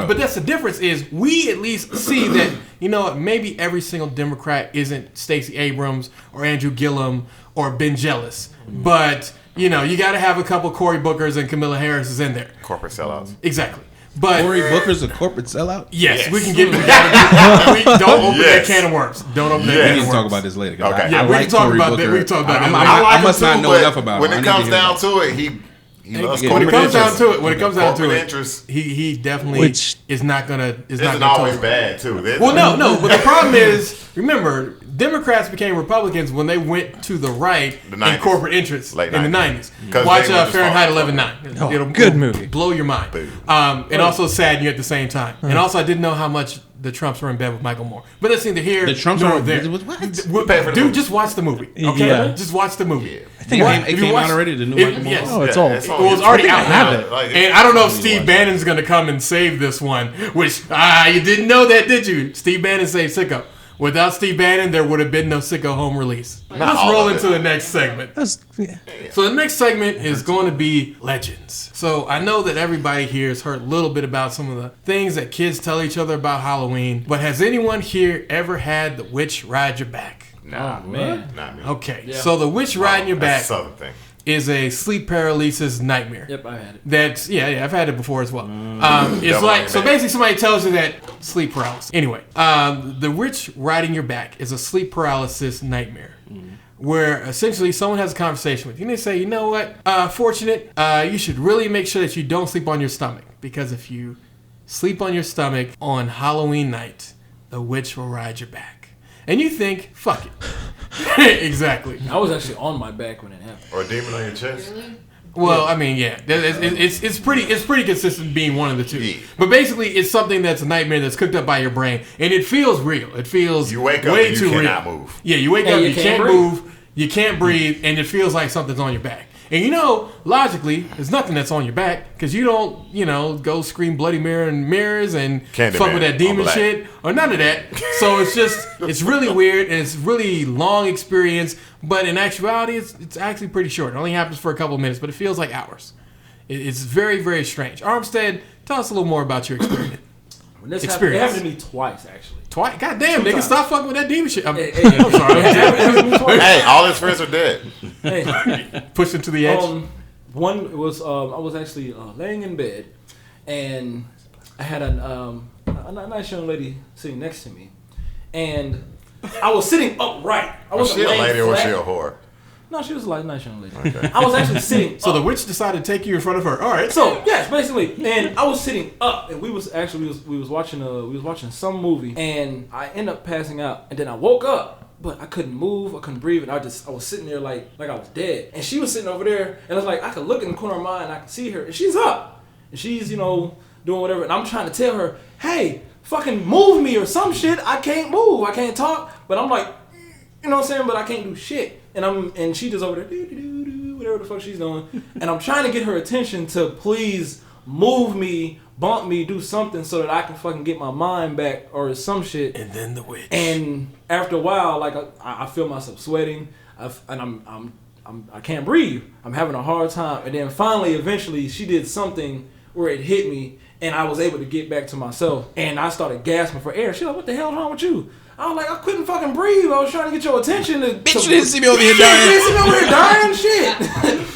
But that's the difference is we at least see that, you know, maybe every single Democrat isn't Stacey Abrams or Andrew Gillum or Ben Jealous, but you know, you got to have a couple Cory Bookers and Camilla Harris's in there. Corporate sellouts. Exactly. But Cory Booker's a corporate sellout? Yes, we can get. Don't open that can of worms. Don't open that can of worms. We can talk about this later. Okay. Yeah, we can talk about that. We can talk about that. I must not know enough about him. When it comes down to it, he loves when it comes down to it, corporate interest. He definitely is not gonna. Isn't always bad too. Well, no. But the problem is, remember, Democrats became Republicans when they went to the right in corporate interests in the 90s. Watch Fahrenheit 11/9. It'll good movie. Blow your mind. And also sadden you at the same time. And also, I didn't know how much the Trumps were in bed with Michael Moore. But that's neither here nor there. Dude, just watch the movie. Okay? Yeah. Just watch the movie. I think it came out already, the new Michael Moore. Yes. Oh, it's all. It was already out now. And I don't know if Steve was. Bannon's going to come and save this one. Which, you didn't know that, did you? Steve Bannon saved Sicko. Without Steve Bannon, there would have been no Sicko home release. Let's roll into the next segment. So the next segment is going to be legends. So I know that everybody here has heard a little bit about some of the things that kids tell each other about Halloween. But has anyone here ever had the witch ride your back? Nah, man. Not me. Okay, so the witch riding your back That's a southern thing. is a sleep paralysis nightmare. Yep, I had it. That's I've had it before as well. It's like so basically somebody tells you that sleep paralysis. Anyway, the witch riding your back is a sleep paralysis nightmare. Where essentially someone has a conversation with you and they say, you know what, Forchunit, you should really make sure that you don't sleep on your stomach, because if you sleep on your stomach on Halloween night, the witch will ride your back. And you think, fuck it. Exactly. I was actually on my back when it happened. Or a demon on your chest. Really? Well, I mean, yeah, it's pretty consistent being one of the two. Yeah. But basically, it's something that's a nightmare that's cooked up by your brain, and it feels real. It feels You wake up way and too you cannot real. move. Yeah, you wake And up, you you can't can't breathe. move, you can't breathe, and it feels like something's on your back. And you know, logically, there's nothing that's on your back because you don't, go scream Bloody Mary in mirrors and Candyman fuck with that demon on black. shit or none of that. So it's really weird and it's really long experience. But in actuality, it's actually pretty short. It only happens for a couple of minutes, but it feels like hours. It's very, very strange. Armstead, tell us a little more about your experience. When this Experience. happened, it happened to me twice, actually. Twice? God damn, nigga, times. stop fucking with that demon shit. I'm sorry. It happened to me twice. Hey, all his friends are dead. Hey, Pushing to the edge. one was I was actually laying in bed, and I had a nice young lady sitting next to me, and I was sitting upright. I Was wasn't she a laying lady or was flat. she a whore? No, she was a nice young lady. Okay. I was actually sitting. So up. the witch decided to take you in front of her. All right. So yes, basically, and I was sitting up, and we was watching some movie, and I ended up passing out, and then I woke up, but I couldn't move, I couldn't breathe, and I was sitting there like I was dead, and she was sitting over there, and I was like, I could look in the corner of my eye, and I could see her, and she's up, and she's doing whatever, and I'm trying to tell her, hey, fucking move me or some shit. I can't move, I can't talk, but I'm like, you know what I'm saying, but I can't do shit, and she just over there, whatever the fuck she's doing, and I'm trying to get her attention to please move me, bump me, do something so that I can fucking get my mind back or some shit. And then the witch. And after a while, like I feel myself sweating, and I can't breathe. I'm having a hard time, and then finally, eventually, she did something where it hit me, and I was able to get back to myself, and I started gasping for air. She's like, "What the hell's wrong with you?" I was like, I couldn't fucking breathe. I was trying to get your attention. Bitch, you didn't see me over here You dying. didn't see me over here dying? Shit.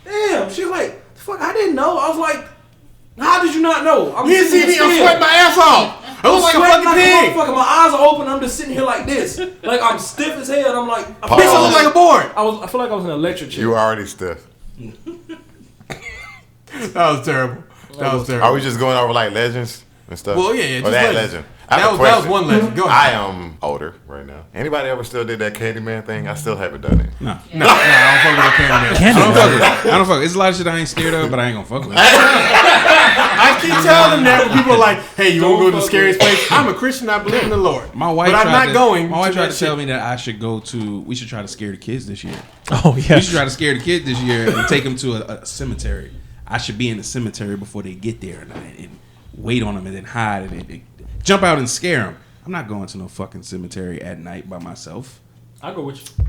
Damn. She's like, fuck, I didn't know. I was like, how did you not know? You didn't see me. I'm sweating my ass off. I look like a fucking pig. My eyes are open. I'm just sitting here like this. Like, I'm stiff as hell. And I'm like, Bitch, I look like a board. I feel like I was in an electric chair. You were already stiff. That was terrible. Are we just going over like legends and stuff? Well, yeah, Or just that legends. legend. I have a That was question. one legend. Go I ahead. am older right now. Anybody ever still did that Candyman thing? I still haven't done it. No, I don't fuck with that Candyman. I don't fuck. It's a lot of shit I ain't scared of, but I ain't gonna fuck with it. I keep telling them that when people are like, "Hey, you want to go to the scariest place?" I'm a Christian. I believe in the Lord. My wife, but I'm not going. My wife tried that to tell shit. me that I should go to. We should try to scare the kids this year. Oh yeah. We should try to scare the kids this year and take them to a cemetery. I should be in the cemetery before they get there and wait on them and then hide and jump out and scare them. I'm not going to no fucking cemetery at night by myself. I'll go with you.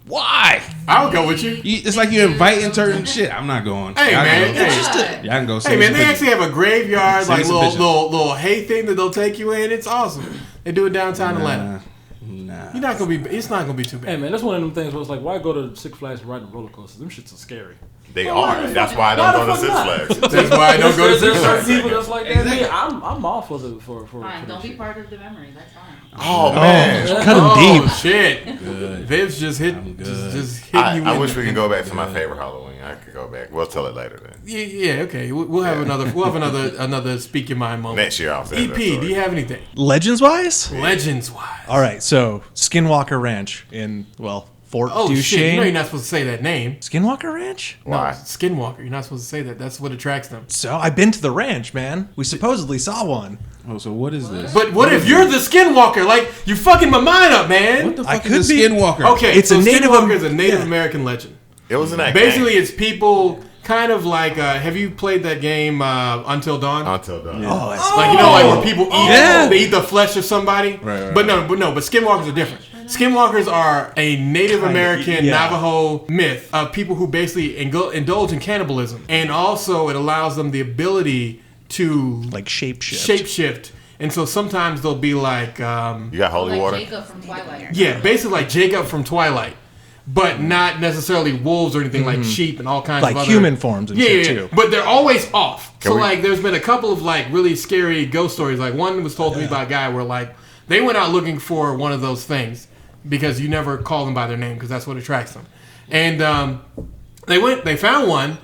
Why? I'll go with you. It's like you're inviting certain shit. I'm not going. Hey, y'all man. Go. Hey. Y'all can go. Hey man, they actually have a graveyard, like Send us a little hay thing that they'll take you in. It's awesome. They do it downtown Atlanta. Nah. You're not gonna be. It's not gonna be too bad. Hey man, that's one of them things where it's like, why go to Six Flags and ride the roller coasters? Them shits are scary. They are. That's why I don't go to Six Flags. That's why I don't go to There's Six certain Flags. people that's like that. Me, I'm all for the for Fine, for don't that be shit. part of the memory. That's fine. Oh man. Cut him Oh deep. shit! Good. Vivs just hit. I'm good. Just hitting you. I with wish it. we can go back to my favorite Halloween. I could go back. We'll tell it later then. Yeah. Okay. We'll have another. We'll have another speak your mind moment. Next year I'll say EP, that do story. you have anything? Legends wise? Legends wise. All right, so Skinwalker Ranch in, Fort Oh Duchesne. shit! You know you're not supposed to say that name. Skinwalker Ranch? Why? No, Skinwalker. You're not supposed to say that. That's what attracts them. So I've been to the ranch, man. We supposedly saw one. Oh, so what is this? But what if you're the Skinwalker? Like you fucking my mind up, man. What the I fuck could is a be- skinwalker? Okay, It's so a Native Skinwalker is a Native yeah. American legend. It was in that Basically, game. it's people kind of like. Have you played that game Until Dawn? Until done. Oh, that's Like like where people eat, Yeah. they eat the flesh of somebody. Right. But skinwalkers are different. Skinwalkers are a Native American yeah. Navajo myth of people who basically indulge in cannibalism, and also it allows them the ability to like shapeshift. shapeshift. And so sometimes they'll be like, You got holy Like water? Jacob from Twilight. yeah, basically like Jacob from Twilight. But not necessarily wolves or anything like sheep and all kinds Like of other human forms and shit, too. But they're always off. Can So we- like there's been a couple of like really scary ghost stories. Like one was told to me by a guy where like they went out looking for one of those things because you never call them by their name because that's what attracts them. And they found one.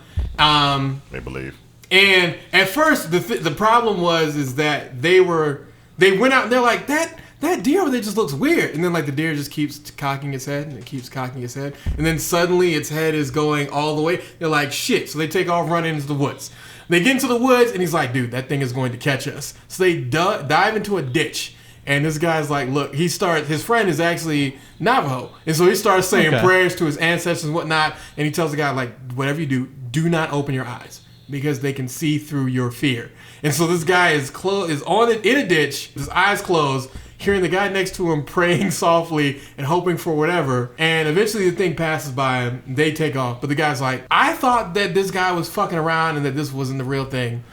They believe. And at first, the problem is that they went out and they're like, that deer over there just looks weird. And then like the deer just keeps cocking its head and it keeps cocking its head. And then suddenly its head is going all the way. They're like, shit. So they take off running into the woods. They get into the woods and he's like, dude, that thing is going to catch us. So they dive into a ditch. And this guy's like, look, his friend is actually Navajo. And so he starts saying Okay. prayers to his ancestors and whatnot. And he tells the guy, like, whatever you do not open your eyes because they can see through your fear. And so this guy is in a ditch, his eyes closed, hearing the guy next to him praying softly and hoping for whatever. And eventually the thing passes by him. They take off. But the guy's like, I thought that this guy was fucking around and that this wasn't the real thing.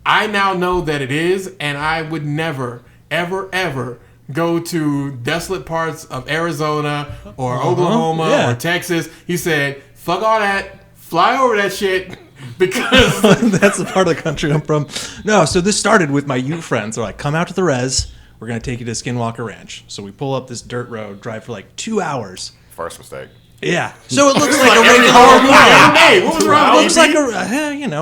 I now know that it is, and I would never, ever go to desolate parts of Arizona or Oklahoma Yeah. or Texas. He said, fuck all that. Fly over that shit. Because That's the part of the country I'm from. No, so this started with my youth friends. They're like, come out to the res. We're going to take you to Skinwalker Ranch. So we pull up this dirt road, drive for like 2 hours. First mistake. Yeah. So it looks like a every regular horror movie ride. ever made. What was wrong with Looks like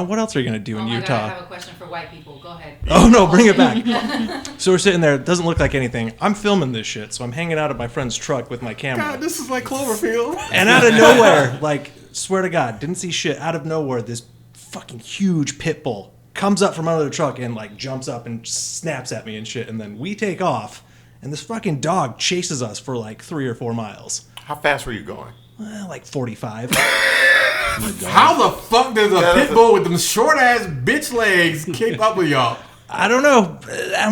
what else are you going to do Oh in my Utah? God, I have a question for white people. Go ahead. Oh no, bring it back. So we're sitting there, it doesn't look like anything. I'm filming this shit, so I'm hanging out at my friend's truck with my camera. God, this is like Cloverfield. And out of nowhere, like, swear to God, didn't see shit. Out of nowhere, this fucking huge pit bull comes up from under the truck and like jumps up and snaps at me and shit. And then we take off, and this fucking dog chases us for like 3 or 4 miles. How fast were you going? Like 45. How the fuck does a pit bull with them short ass bitch legs keep up with y'all? I don't know.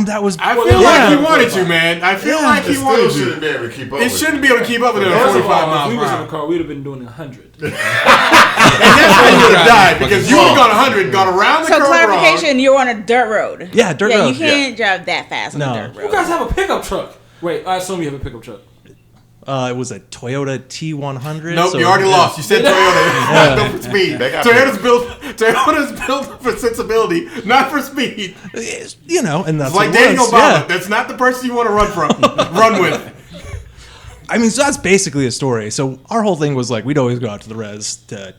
That was. I feel like he wanted you, man. I feel like he It wanted still you. shouldn't be able to keep up It with shouldn't you. be able to keep up with it at First of 45 all, if miles we per was in hour. the car, we'd have been doing 100. And that's when you would have died because you would have gone 100, gone around the So curve wrong. clarification, you're on a dirt road. Yeah, dirt Yeah, road. you can't drive that fast on No. a dirt You road. guys have a pickup truck. Wait, I assume you have a pickup truck. It was a Toyota T100. Nope, so- you already lost. You said Toyota. Not built for speed. They got Toyota's built for sensibility, not for speed. You know, and that's It's like what it dating was, Obama. yeah. That's not the person you want to run with. I mean, so that's basically a story. So our whole thing was like, we'd always go out to the res to,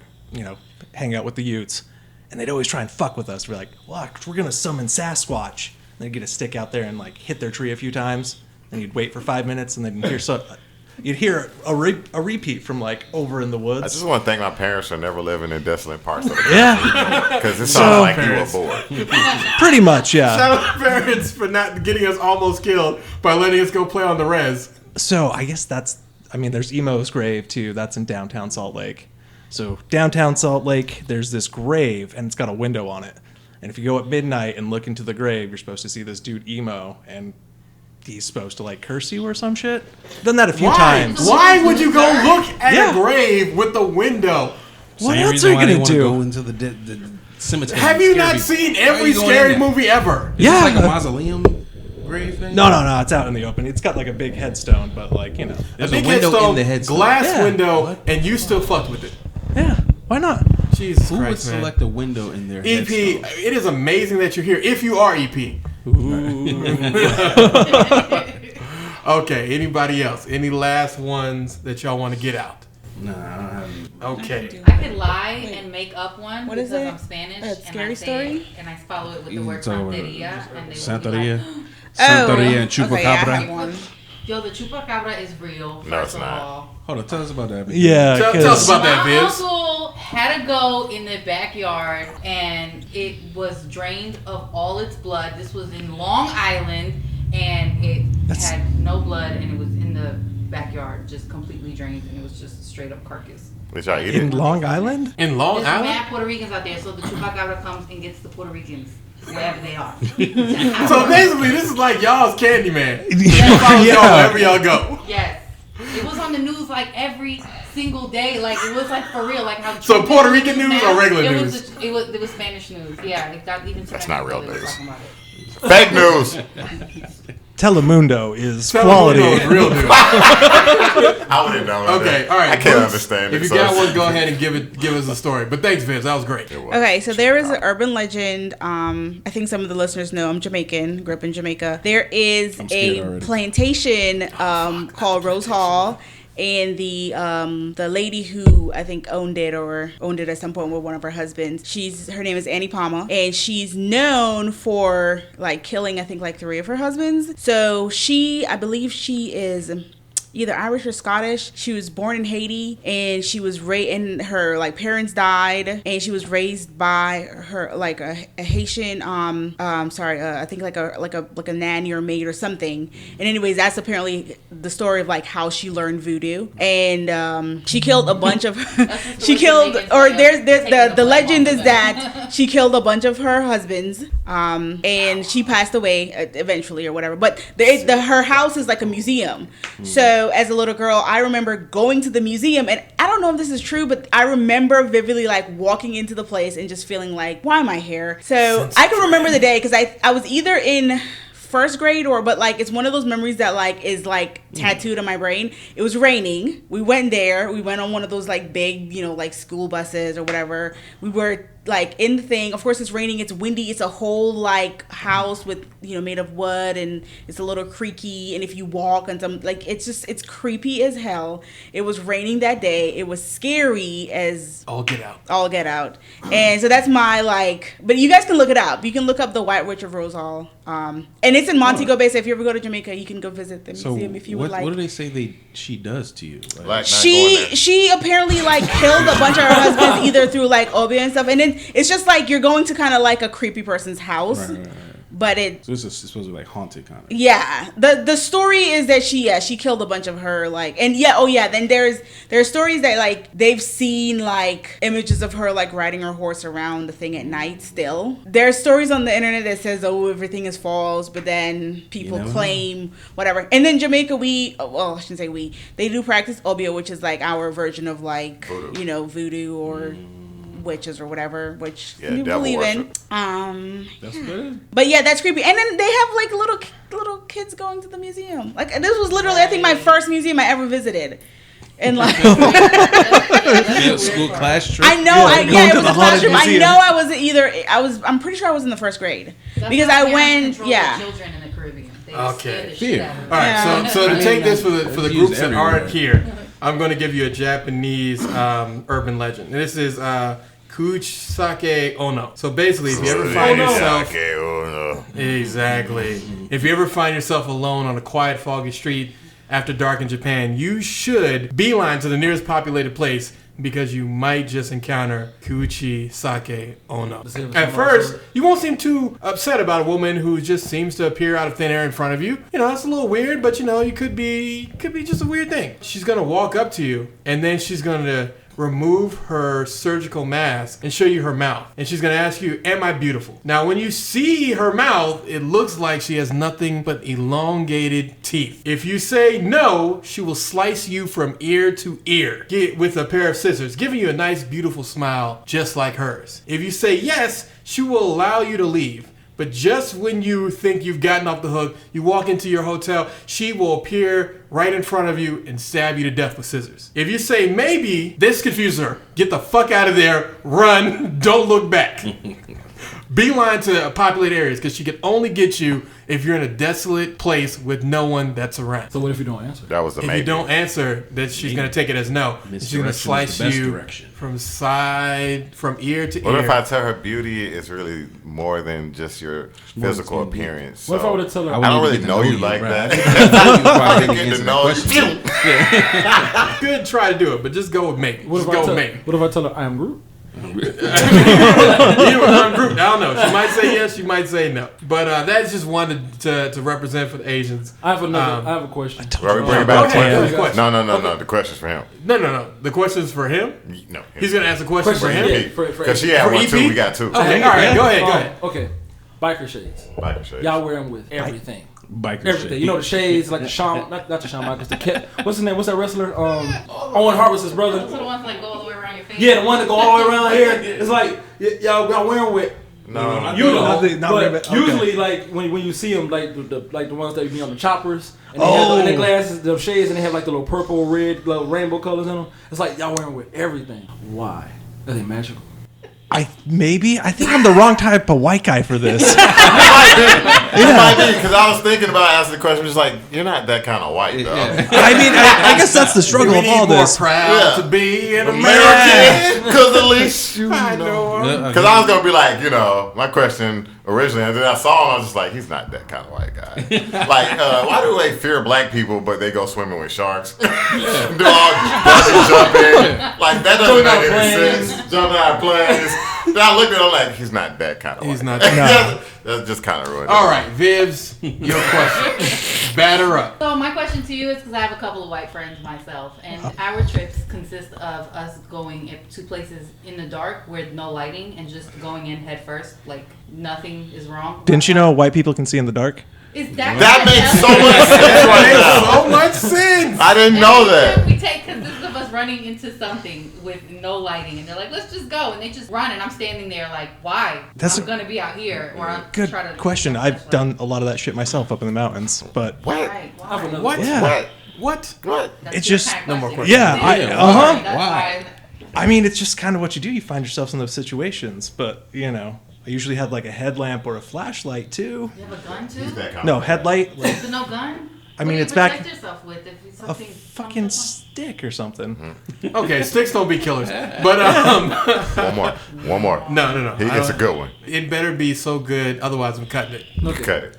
hang out with the Utes. And they'd always try and fuck with us. We're like, look, we're going to summon Sasquatch. And they'd get a stick out there and like hit their tree a few times. And you'd wait for 5 minutes and then you'd hear a repeat from like over in the woods. I just want to thank my parents for never living in desolate parts of the country. Yeah, Because it sounds like you were bored. pretty much, yeah. Shout out to parents for not getting us almost killed by letting us go play on the res. So I guess there's Emo's grave too. That's in downtown Salt Lake. So downtown Salt Lake, there's this grave and it's got a window on it. And if you go at midnight and look into the grave, you're supposed to see this dude Emo. And he's supposed to like curse you or some shit. Done that a few Why? times. Why would you go look at Yeah. a grave with the window? What Same else reason are you why they gonna wanna do? Go into the cemetery. Have you Scary not people. seen Why are every you going scary in there? movie ever? Is Yeah. this like a mausoleum grave thing? No, it's out in the open. It's got like a big headstone, but like, you know. There's Big a window headstone, in the headstone. glass Yeah. window, What? and you still fucked with it. Yeah, why not? Jesus Who would Christ, man. select a window in their EP, headstone? it is amazing that you're here. If you are EP. Okay, anybody else? Any last ones that y'all want to get out? Nah, I don't have any. Okay. I could lie and make up one What is because it? I'm Spanish. A and scary I say story? it, and I follow it with the You word talk about Santeria. And they Santeria? will be like, Santeria and okay, I have Chupacabra. one. yo, the chupacabra is real. No, First it's of not. all. Hold on, tell us about that. Yeah, Tell us 'cause- about that, My Vivs. uncle had to go in the backyard and it was drained of all its blood. This was in Long Island and it had no blood and it was in the backyard, just completely drained, and it was just a straight up carcass. Did y'all eat in it? Long Island. In Long There's Island? mad Puerto Ricans out there, so the chupacabra comes and gets the Puerto Ricans wherever they are. So basically, this is like y'all's Candyman. It follows y'all wherever y'all go. Yes. It was on the news like every single day. Like it was like for real. Like how So Puerto Rican news or regular it news? Was it was Spanish news. Yeah, it got even. That's not real they were news. talking about it. Fake news. Telemundo is Tell quality. them who knows real news. I wouldn't know. Okay, all right. I can't Bruce, understand it. If you so got it's- one, go ahead and give us a story. But thanks, Vince. That was great. It was. Okay, so there is an urban legend. I think some of the listeners know I'm Jamaican, grew up in Jamaica. There is I'm scared a already. plantation called Rose Hall. And the lady who I think owned it at some point with one of her husbands, her name is Annie Palmer, and she's known for like killing I think like 3 of her husbands. So I believe she is either Irish or Scottish. She was born in Haiti, and she was and her like parents died, and she was raised by her like a Haitian I think like a nanny or maid or something. And anyways, that's apparently the story of like how she learned voodoo, and she killed a bunch of the legend is that she killed a bunch of her husbands, and she passed away eventually or whatever. But her house is like a museum. So as a little girl, I remember going to the museum, and I don't know if this is true, but I remember vividly like walking into the place and just feeling like, why am I here? So I can remember the day because I was either in first grade but like it's one of those memories that like is like tattooed on my brain. It was raining. We went on one of those like big, like school buses or whatever. We were like in the thing. Of course it's raining, it's windy, it's a whole like house with made of wood, and it's a little creaky, and if you walk on some like it's creepy as hell. It was raining that day. It was scary as All get out. And so that's my like, but you guys can look it up. You can look up the White Witch of Rose Hall, and it's in Montego Bay, so if you ever go to Jamaica you can go visit the museum if you would like. What do they say she does to you? Like, Black Knight going there. She apparently like killed a bunch of her husbands either through like obeah and stuff, and then it's just like you're going to kind of like a creepy person's house. Right. But So it's supposed to be like haunted kind of. yeah, the story is that she killed a bunch of her like, and then there's stories that like they've seen like images of her like riding her horse around the thing at night. Still there's stories on the internet that says everything is false, but then people claim whatever. And then Jamaica I shouldn't say they do practice obeah, which is like our version of like voodoo or witches or whatever, which you devil believe in. worship. That's good. But yeah, that's creepy. And then they have like little kids going to the museum. Like this was literally I think my first museum I ever visited. And like School class trip. I know, going it to was the a haunted classroom. I museum. know I'm pretty sure I was in the first grade. That's Because how I parents went, control yeah. the children in the Caribbean. They Okay. scare the shit Fear. out of them. All right, Yeah. so to take this for the It's groups used that aren't everywhere. here, I'm going to give you a Japanese urban legend. And this is Kuchisake Ono. So basically, if you ever find yourself exactly, if you ever find yourself alone on a quiet, foggy street after dark in Japan, you should beeline to the nearest populated place, because you might just encounter Kuchisake Ono. At first, you won't seem too upset about a woman who just seems to appear out of thin air in front of you. It's a little weird, but it could be just a weird thing. She's gonna walk up to you, and then she's gonna remove her surgical mask and show you her mouth. And she's going to ask you, am I beautiful? Now, when you see her mouth, it looks like she has nothing but elongated teeth. If you say no, she will slice you from ear to ear with a pair of scissors, giving you a nice, beautiful smile just like hers. If you say yes, she will allow you to leave. But just when you think you've gotten off the hook, you walk into your hotel, she will appear right in front of you and stab you to death with scissors. If you say maybe, this confuses her. Get the fuck out of there, run, don't look back. Beeline to populated areas because she can only get you if you're in a desolate place with no one that's around. So what if you don't answer? That was the If you don't answer, then she's going to take it as no. She's going to slice you from ear to ear. What if I tell her beauty is really more than just your physical appearance? What if I would have told her? I don't really know you like that. I get to know you. Good, try to do it, but just go with maybe. What Just if go I with tell? maybe. What if I tell her I am Groot? You group. I don't know. She might say yes. She might say no. But that's just one to represent for the Asians. I have another. I have a question. Are we bringing back Go ahead. questions? No. The question's for him. No. The question's for him. No. He's gonna ask a question for him. Yeah, for Because she had For one EP? too. We got two. Okay. All right. Go ahead. Okay. Biker shades. Biker shades. Y'all wear them with everything. Biker Everything. shit. You know the shades, like the Shawn, not the Shawn Michaels, what's his name? What's that wrestler? Owen Hart's brother. Those are the ones that go all the way around your face. Yeah, the one that go all the way around here. It's like y'all wear them with. No. You know, Not but really, okay. usually like when you see them, like the ones that be on the choppers, and they have the glasses, the shades, and they have like the little purple, red, little rainbow colors in them. It's like y'all wear them with everything. Why? Are they magical? I think I'm the wrong type of white guy for this. It might be because I was thinking about asking the question. Just like you're not that kind of white, though. I mean, I guess that's the struggle We of need all more this. proud to be an American. American, because at least you I know. know. Because I was gonna be like, my question originally, and then I saw him. I was just like, he's not that kind of white guy. Like, why do they fear black people, but they go swimming with sharks? Do all jumping? Like that doesn't make any sense. Jumping out of planes. Then I looked at him like, he's not that kind of white. He's not guy. that. That's just kind of ruined. All right, Vivs, your question. Batter up. So my question to you is because I have a couple of white friends myself, and our trips consist of us going to places in the dark with no lighting and just going in head first, like nothing is wrong. Didn't you know white people can see in the dark? Is that That makes so much sense right now. So much sense. I didn't know that. We take consists of us running into something with no lighting, and they're like, "Let's just go," and they just run, and I'm standing there like, "Why? That's I'm a gonna be out here, or I'm Good try to question. I've done a lot of that shit myself up in the mountains, but What? Right, I have why? another- What? yeah. What? What? That's It's your just- kind of no more question. questions. Yeah, That's Why? why. I mean, it's just kind of what you do. You find yourselves in those situations, but I usually had like a headlamp or a flashlight too. You have a gun too? He's that kind No, of headlight, like So no gun? I mean, What do it's you back- protect yourself with if a something fucking comes stick or something. Okay, sticks don't be killers. But One more. no. He gets a good one. It better be so good, otherwise I'm cutting it. Okay. Cut it.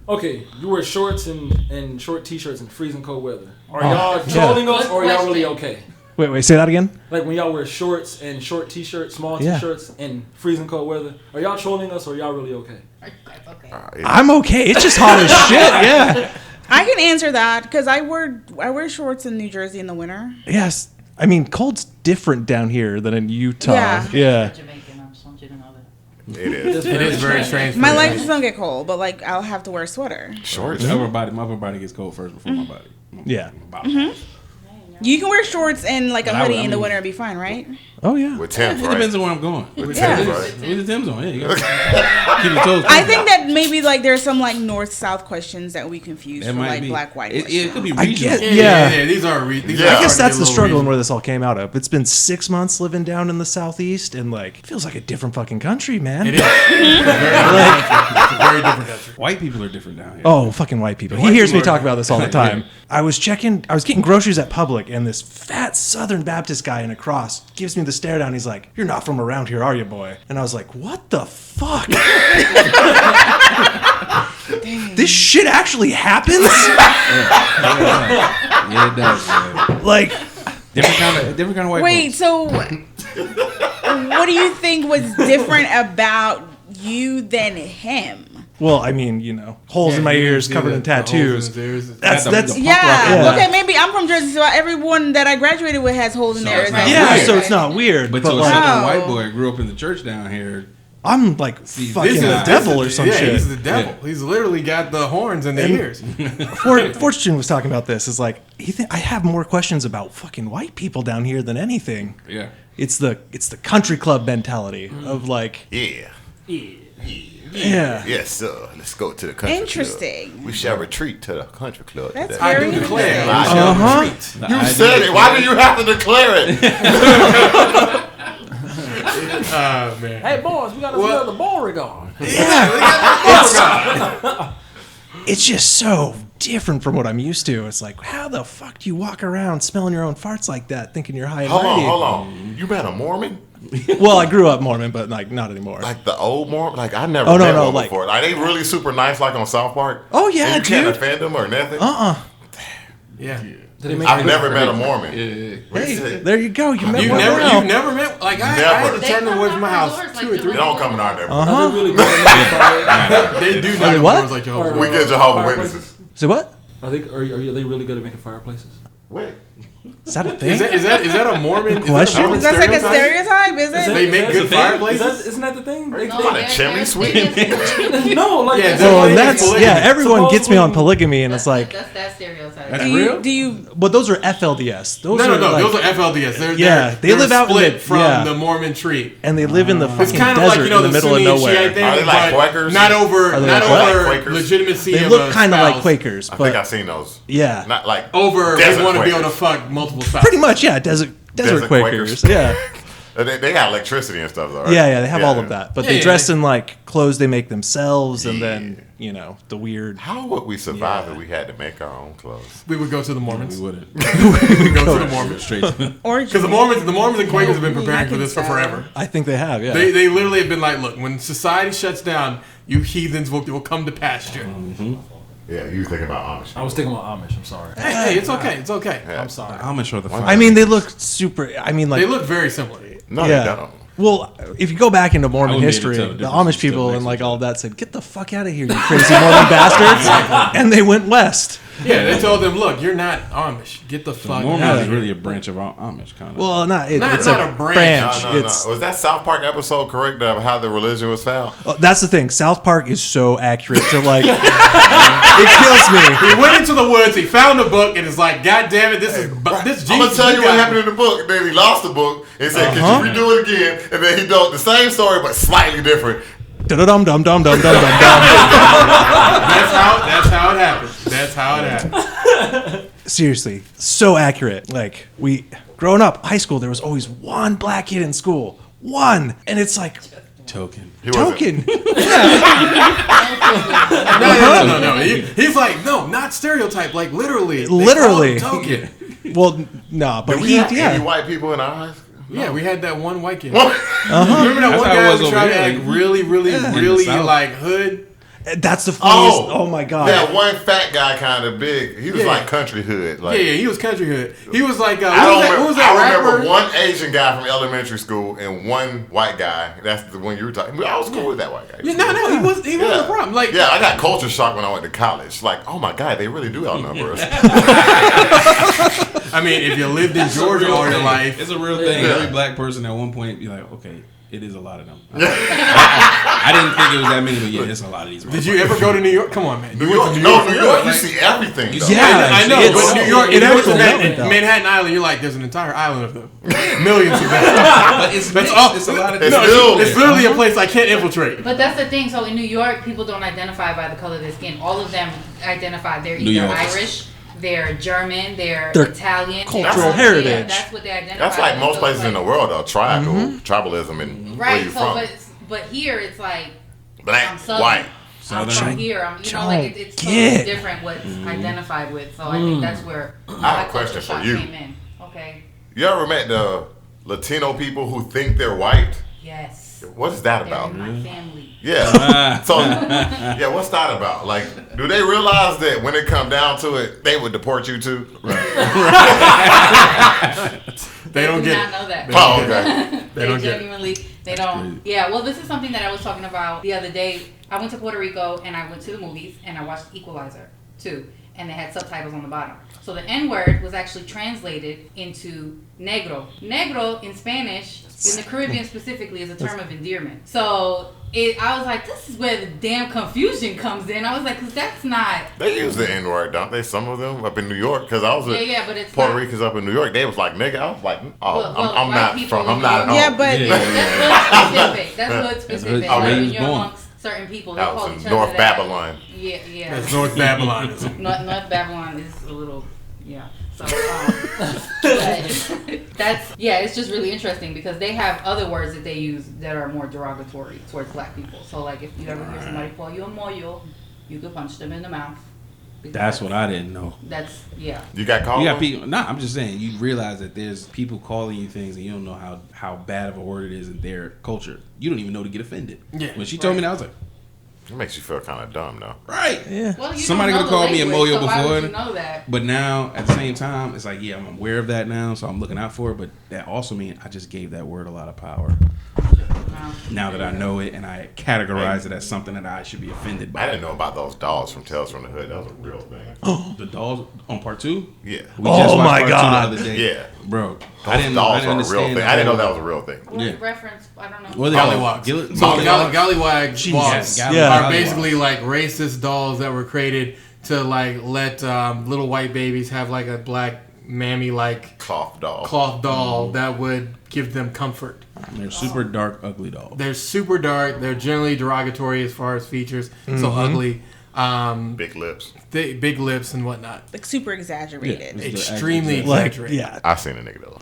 Okay, you wear shorts and short t-shirts in freezing cold weather. Are y'all trolling us or are y'all really okay? Wait, say that again? Like when y'all wear shorts and short t-shirts, small Yeah. t-shirts in freezing cold weather, are y'all trolling us or are y'all really okay? Okay. I'm okay. It's just hot as shit. Yeah. I can answer that because I wear shorts in New Jersey in the winter. Yes. I mean, cold's different down here than in Utah. Yeah. Jamaican, I just want you to know that. It is. It is very strange. My legs don't get cold, but like I'll have to wear a sweater. Shorts. My upper body gets cold first before my body. Yeah. You can wear shorts and like a But I hoodie would- I in the mean- winter and be fine, right? Oh, yeah. With Tim's, It right? depends on where I'm going. With Yeah. Tim's, right? With the Tim's on, yeah. You gotta keep your toes. I think that maybe like there's some like north-south questions that we confuse That for might like be. black-white It questions. could be I regional. get- Yeah. These are. These Yeah. are I I guess starting to that's get the a little struggle and regional. where this all came out of. It's been 6 months living down in the southeast, and like, it feels like a different fucking country, man. It is. It's a very different country. White people are different down here. Oh, fucking white people. He White hears me people are- talk about this all the time. I was getting groceries at Publix, and this fat Southern Baptist guy in a cross gives me the stare down. He's like, "You're not from around here, are you, boy?" And I was like, "What the fuck?" This shit actually happens? Yeah, it does. Man. Like, Different kind of white Wait, folks. so what do you think was different about you than him? Well, I mean, holes in my ears, covered in tattoos. That's yeah. Okay, maybe I'm from Jersey, so everyone that I graduated with has holes in their ears. So it's not weird. But to a southern white boy who grew up in the church down here, I'm like fucking the devil or some shit. Yeah, he's the devil. Yeah. He's literally got the horns in the ears. Fortune was talking about this. Is like I have more questions about fucking white people down here than anything. Yeah, it's the country club mentality of like Yeah. Yes, sir. Let's go to the country Interesting. club. We shall retreat to the country club. That's today. very I do declare. interesting. You said it. Why do you have to declare it? Man. Hey boys, we got to smell the Beauregard. It's just so different from what I'm used to. It's like, how the fuck do you walk around smelling your own farts like that, thinking you're high and mighty? Hold on. You met a Mormon? Well, I grew up Mormon, but like not anymore. Like the old Mormon? Like I never met one like, before. Are they really super nice like on South Park? Oh yeah, and you can't offend them or nothing? Yeah. I've never met a Mormon. Hey, there you go. You met You've one never, now. you've never met like I had to turn the away from my house 2 or 3. They don't come in our neighborhood. Are they really good at making fire? They do not what? like Jehovah's We get Jehovah's Witnesses. So what? Are they really good at making fireplaces? Wait. Is that a thing? Is that a Mormon Question? Is that like a stereotype? Is it? They make good fireplaces. Isn't that the thing? On a chimney sweep? No, like everyone gets me on polygamy, and it's like That's that stereotype. That's real. Do you? But those are FLDS. Those No, are like, those are FLDS. They live out in split from yeah. the Mormon tree. and they live in the It's fucking kind of desert like in the middle of Sunni and nowhere. Shiite thing, Are they like but Quakers? not over Are they like Quakers? legitimacy. They of look a kind of like spouse. Quakers, I but think I've seen those. yeah, Not like Over they desert want to be able to Quakers. fuck multiple spouses. pretty much, yeah, desert Quakers. Yeah, They got electricity and stuff though, right? yeah, they have all of that, but they Yeah, dress yeah. in like clothes they make themselves, and then the weird. How would we survive if we had to make our own clothes? We would go to the Mormons. We wouldn't. We would go to the Mormons. Straight to Or Because the Mormons and Quakers have been preparing for this for forever. I think they have, yeah. They literally have been like, look, when society shuts down, you heathens will come to pasture. Yeah, you think about Amish. I was thinking about Amish. I'm sorry. Hey, it's okay. It's okay. Yeah. I'm sorry. Amish are the I mean, they look super. I mean, like They look very similar. No, yeah. they don't. Well, if you go back into Mormon wouldn't be able to history, tell the the difference Amish people between and like them. all of that said, "Get the fuck out of here, you crazy Mormon bastards!" And they went west. Yeah, they told them, look, you're not Amish. Get the fuck Mormon out is of here. really a branch of Amish, kind of. Well, Not it's a branch. No. It's Was that South Park episode correct of how the religion was found? that's the thing. South Park is so accurate to like. It kills me. He went into the woods, he found a book, and it's like, God damn it, this Jesus. I'm gonna tell you what happened in the book. Then he lost the book and said, "Can you redo it again?" And then he told the same story but slightly different. Dum dum dum dum dum dum dum. That's how it happened. That's how it happened. Seriously, so accurate. Like growing up, high school, there was always one black kid in school, one, and it's like token. He wasn't. token. No. He's like, no, not stereotype. Like literally. Literally. They call him token. Well, no, but Did we have any white people in our high school? Yeah, we had that one white kid. What? Remember that That's one how it guy was who over tried to here, act like, really, the South. like hood? That's the funniest. Oh my god. That one fat guy, kind of big. He was Yeah. like country hood. Like, Yeah, he was country hood. He was like, I who was that I rapper? remember one Asian guy from elementary school and one white guy. That's the one you were talking about. I was cool with that white guy. Yeah, no, he wasn't a problem. Like, Yeah, I got culture shock when I went to college. Like, oh my God, they really do outnumber us. I mean, if you lived in Georgia all your life, It's a real thing. Yeah. Every black person at one point be like, okay, it is a lot of them. I didn't think it was that many, but yeah, it's a lot of these. did you ever go to New York? Come on, man. New You went York, to New York, you like- see everything. Though. Yeah. I know, It's- but New York, it if you went to actually Manhattan Island, you're like, there's an entire island of them. Millions of them. But it's That's mixed. all. It's a lot of It's No, still- it's literally a place I can't infiltrate. But that's the thing. So in New York, people don't identify by the color of their skin. All of them identify. They're New either Yorkers. Irish, they're German, they're Their Italian. cultural Yeah, heritage. that's what they identify. That's like as. most So places it's in the like- world, though. Tribalism and where Right. you So, from. but here it's like Black, I'm Southern. white. I'm Southern. from here. It's totally Get. different what's identified with. So I think that's where I have my a culture question for shock you. came in. Okay. You ever met the Latino people who think they're white? Yes. What is that They're about? in my family. Yeah. So, yeah, what's that about? Like, do they realize that when it come down to it, they would deport you too? They don't do get not it. know that. Oh, okay. They don't get it. genuinely, they don't. Yeah, well, this is something that I was talking about the other day I went to Puerto Rico and I went to the movies and I watched Equalizer 2, and they had subtitles on the bottom. So the N word was actually translated into negro. Negro in Spanish, in the Caribbean specifically, is a term of endearment. So I was like, this is where the damn confusion comes in. I was like, because that's not. They use the N word, don't they? Some of them up in New York, because I was with but it's Puerto not. Ricans up in New York. They was like, nigga. I was like, oh, Well, I'm white not people from. I'm in not. New Yeah, home. but That's hood specific. That's hood specific. That's Like where when he's you're born. amongst certain people, they That call was each in other North that. Babylon. Yeah. That's North Babylon. North Babylon is a little, yeah. So that's it's just really interesting because they have other words that they use that are more derogatory towards black people. So like if you ever hear somebody call you a moyo, you could punch them in the mouth. That's what I didn't know. That's You got called? You got people. Nah, I'm just saying. You realize that there's people calling you things, and you don't know how bad of a word it is in their culture. You don't even know to get offended. Yeah. When she told me that, I was like, It makes you feel kind of dumb, though. right. Yeah. Well, you Somebody don't could know call the me a language, moyo so why before. would you know that? But now, at the same time, it's like, yeah, I'm aware of that now, so I'm looking out for it. But that also means I just gave that word a lot of power. No. Now that I know it and I categorize it as something that I should be offended by. I didn't know about those dolls from Tales from the Hood. That was a real thing. The dolls on part 2? Yeah. We Oh watched my part 2 God. the other day. Yeah. Bro, Those I didn't dolls are a real understand thing. I didn't know that was a real thing. What Yeah. reference? I don't know. What are they called? Gollywogs. So Gollywogs? Gollywag walks Yeah. Yeah. are basically like racist dolls that were created to like let little white babies have like a black mammy like Cloth doll. cloth doll that would give them comfort. They're super dark, ugly dolls. They're super dark. They're generally derogatory as far as features. So ugly. Big lips. Big lips and whatnot. like super exaggerated. Yeah. Extremely Like, exaggerated. yeah. I seen a nigga though.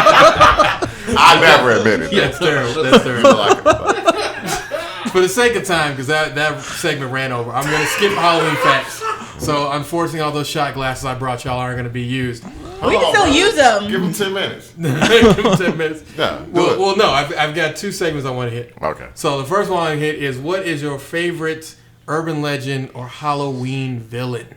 I never admitted that. That's terrible. That's terrible. Like it. For the sake of time, because that segment ran over, I'm going to skip Halloween facts. So, unfortunately, all those shot glasses I brought y'all aren't going to be used. We can still use them. Give him 10 minutes. Give them 10 minutes. Yeah, do Well, it. well, no, I've got two segments I want to hit. Okay. So, the first one I want to hit is, what is your favorite urban legend or Halloween villain?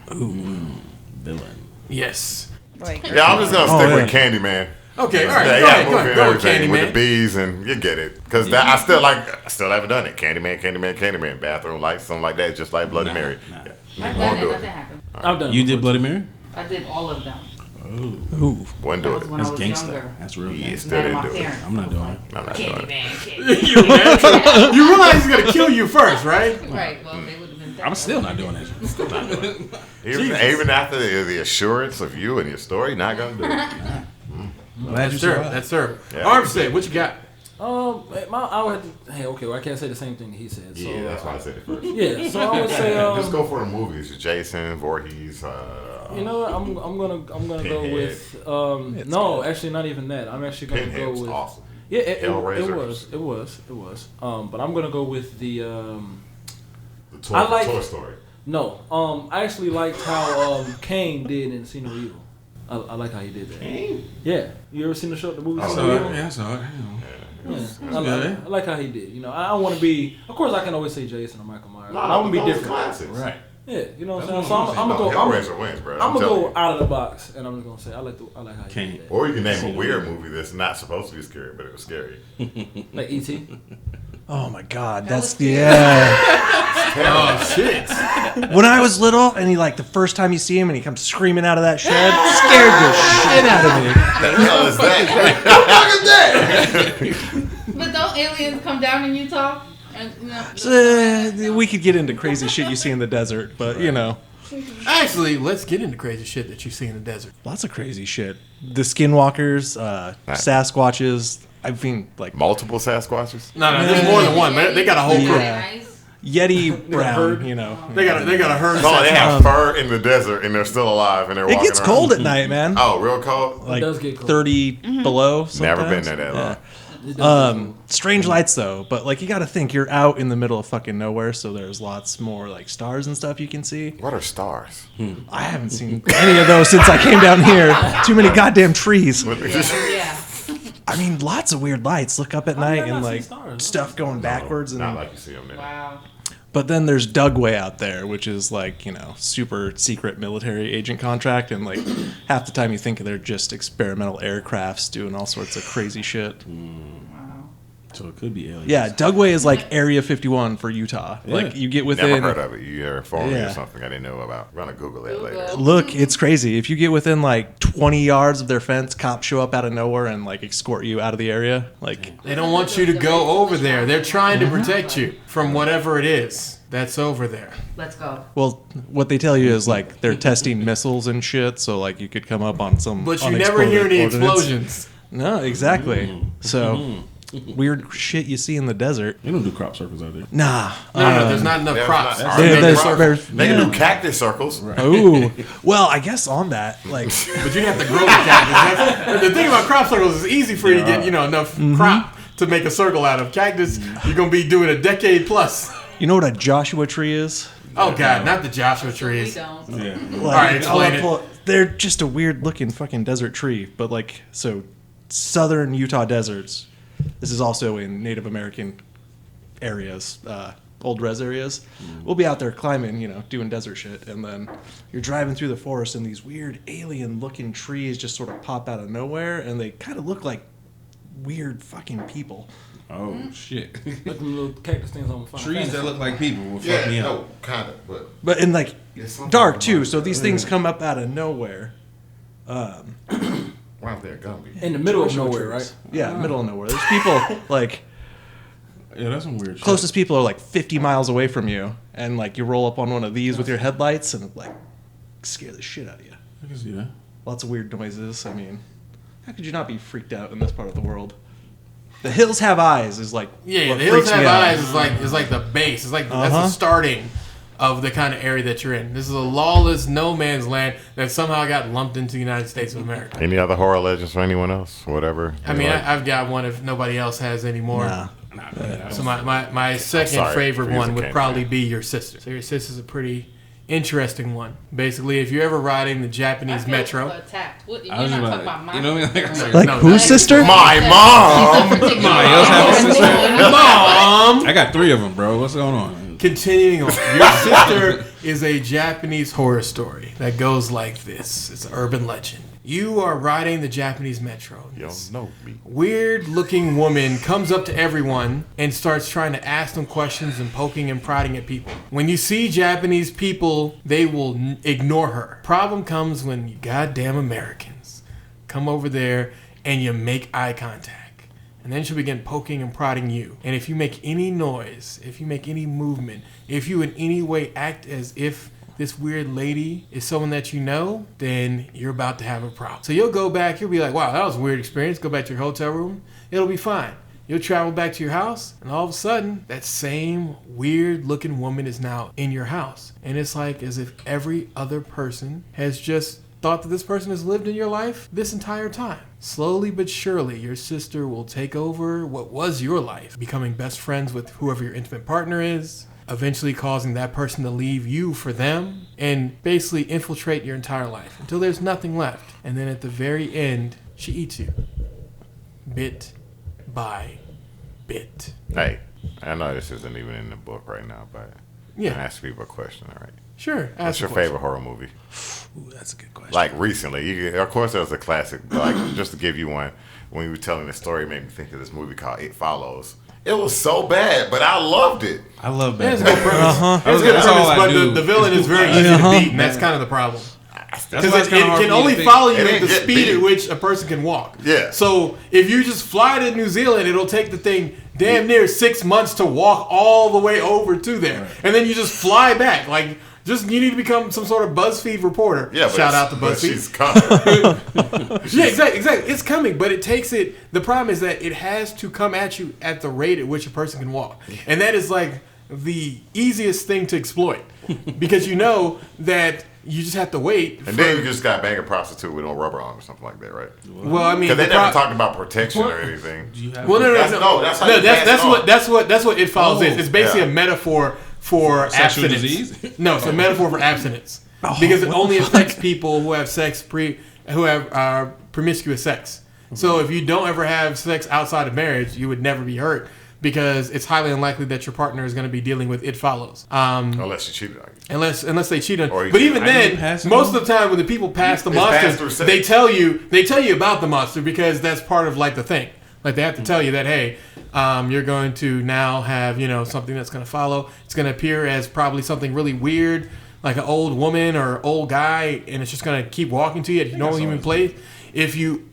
Villain. Yes. Like, Yeah, I'm just gonna stick yeah. with Candyman. Okay, all right. Yeah, Go ahead. movie and Go with everything with the Candyman. bees and you get it. Because I still haven't done it. Candyman. Bathroom lights, something like that, just like Bloody Mary. nah. Yeah. I've Won't done do it. it. Nothing happened. I've done. You it did before, Bloody too. Mary? I did all of them. Ooh. Wouldn't That do was it. when That's I was gangster. younger. That's real Yeah, gangster. still None of didn't my do it. parents. I'm not doing it. I'm not doing it. Candyman. You realize he's going to kill you first, right? Right. Well, they would have been. I'm still not doing it. Still not doing it. Even after the assurance of you and your story, not gonna do it. Glad you That's terrible. survived. That's terrible. Yeah. Armstead, what you got? I would have to, hey, okay, well, I can't say the same thing that he said. So, Yeah, that's why I said it first. yeah, so I would say, Just go for the movies. Jason, Voorhees. you know what, I'm gonna go Pinhead. with, no, actually not even that. I'm actually gonna Pinhead go was with, awesome. yeah, it Hellraiser. was. But I'm gonna go with the, The toy, I like- Toy Story. no, I actually liked how Kane did in See No Evil. I like how he did that. Kane? Yeah, you ever seen the movie I See saw No it. Evil? Yeah, I saw it. Yeah. I like how he did. You know, I want to be. Of course, I can always say Jason or Michael Myers. but I want to be those different. Classics. Right. Yeah, you know what I'm That's saying. what So I'm I'm gonna go. Hellraiser wins, bro. I'm I'm gonna telling go you. out of the box, and I'm just gonna say I like how he Kane. did that. Or you can name a weird movie that's not supposed to be scary, but it was scary. Like E.T. Oh my God, That that's was Oh, shit. when I was little, and he like the first time you see him, and he comes screaming out of that shed, scared the shit out of me. The hell is that? But don't aliens come down in Utah? And, you know, So, we could get into crazy shit you see in the desert, but you know, Actually, let's get into crazy shit that you see in the desert. lots of crazy shit. The skinwalkers, Sasquatches. I mean, like Multiple Sasquatches? No, there's more than one. They got a whole crew. Yeah. nice. Yeti Brown. You know, They got a herd. Oh, they set have up. fur in the desert and they're still alive and they're it walking gets around. cold at night, man. Oh, real cold? Like does get cold. 30 below. Never been sometimes. there that long. Strange lights though, but like you got to think you're out in the middle of fucking nowhere, so there's lots more like stars and stuff you can see. What are stars? I haven't seen any of those since I came down here. Too many goddamn trees. Yeah. I mean, lots of weird lights. Look up at I've night not and seen like stars. stuff going backwards and. Not like you see them there. Wow. But then there's Dugway out there, which is like, you know, super secret military agent contract. And like half the time you think they're just experimental aircrafts doing all sorts of crazy shit. Wow. So it could be aliens. Yeah, Dugway is like Area 51 for Utah. Yeah. Like you get within. Never heard of it. You heard informed me Yeah. or something I didn't know about. I'm gonna Google that later. Look, it's crazy. If you get within like 20 yards of their fence, cops show up out of nowhere and like escort you out of the area. Like They don't want you to go over there. They're trying to protect you from whatever it is that's over there. Let's go. well, what they tell you is like they're testing missiles and shit, so like you could come up on some. But you never hear any unexploded ordnance. explosions. No, exactly. So weird shit you see in the desert. They don't do crop circles out there. Nah. No, there's not enough There's crops. not- to Yeah, make a there's- circle. there's- They can do cactus circles. Oh, well, I guess on that, like, But you have to grow the cactus. The thing about crop circles is it's easy for you to get enough crop to make a circle out of. Cactus, you're gonna be doing a decade plus. you know what a Joshua tree is? Oh God, not the Joshua We trees. don't. Yeah. Like, explain it. They're just a weird looking fucking desert tree, but like, so southern Utah deserts. This is also in Native American areas, old res areas. We'll be out there climbing, doing desert shit, and then you're driving through the forest, and these weird alien looking trees just sort of pop out of nowhere, and they kind of look like weird fucking people. Oh shit. Like them little cactus things on Final Trees Fantasy. that look like people will fuck me up. no, kind of, but But in like There's something dark about too, it. so these things come up out of nowhere. why aren't they a Gumby? In the middle of Joshua nowhere, trees. right? Yeah, middle of nowhere. There's people like Yeah, that's some weird shit. closest people are like 50 miles away from you, and like you roll up on one of these with your headlights and like scare the shit out of you. I can see that. Lots of weird noises. I mean, how could you not be freaked out in this part of the world? The hills have eyes is like Yeah, what the hills freaks have me out. eyes is like the base. It's like that's the Uh-huh. starting of the kind of area that you're in. This is a lawless no man's land that somehow got lumped into the United States of America. Any other horror legends for anyone else? Whatever. I mean, Like- I've got one if nobody else has any more. Nah. So my second sorry favorite for using one would Candyman. probably be your sister. So your sister's a pretty interesting one. Basically, if you're ever riding the Japanese metro, Attacked. What, you're I was not about talking about mine. you know what I mean? Like, I was Like No, whose sister? My mom. Somebody else have a sister? Mom. I got 3 of them, bro. What's going on? Continuing on, your sister is a Japanese horror story that goes like this. It's an urban legend. You are riding the Japanese metro. You don't know me. Weird-looking woman comes up to everyone and starts trying to ask them questions and poking and prodding at people. When you see Japanese people, they will ignore her. Problem comes when you goddamn Americans come over there and you make eye contact. And then she'll begin poking and prodding you. And if you make any noise, if you make any movement, if you in any way act as if this weird lady is someone that you know, then you're about to have a problem. So you'll go back, you'll be like, wow, that was a weird experience. Go back to your hotel room. It'll be fine. You'll travel back to your house, and all of a sudden, that same weird looking woman is now in your house. And it's like as if every other person has just thought that this person has lived in your life this entire time. Slowly but surely, your sister will take over what was your life, becoming best friends with whoever your intimate partner is, eventually causing that person to leave you for them, and basically infiltrate your entire life until there's nothing left. And then at the very end, she eats you. Bit by bit. Hey, I know this isn't even in the book right now, but Yeah. I ask people a question. All right. Sure. What's Ask your a question. favorite horror movie? Ooh, that's a good question. Like recently, of course, there was a classic. Like just to give you one, when you were telling the story, it made me think of this movie called It Follows. It was so bad, but I loved it. I love Yeah, it's a Batman. good premise. That's- It's a good that's all premise, I but do. the villain is very easy to beat, and that's kind of the problem. That's Because why it's it kinda hard can for me to only think. follow you It at ain't the get speed beat. at which a person can walk. Yeah. So if you just fly to New Zealand, it'll take the thing damn near 6 months to walk all the way over to there, and then you just fly back. Like, just you need to become some sort of BuzzFeed reporter. Yeah, but Shout out to but BuzzFeed. she's coming. Yeah, exactly. It's coming, but it takes it. The problem is that it has to come at you at the rate at which a person can walk, and that is like the easiest thing to exploit because you know that you just have to wait. And then you just got bang a prostitute with no rubber on or something like that, right? Well, I mean, Because they the never pro- talked about protection or anything. Well, no, That's how you pass it on. that's what it follows is. It's basically Yeah. a metaphor for Sexual abstinence. disease? No, it's a metaphor for abstinence because it only affects people who have who have promiscuous sex. So if you don't ever have sex outside of marriage, you would never be hurt because it's highly unlikely that your partner is going to be dealing with it follows. Unless you cheated on you. Unless they cheat on. Or you But can- even I didn't then, pass it most on. of the time when the people pass the It's passed monster, through sex. they tell you about the monster because that's part of like the thing. Like they have to tell you that, hey, you're going to now have, something that's going to follow. It's going to appear as probably something really weird, like an old woman or old guy, and it's just going to keep walking to you at no human place. If it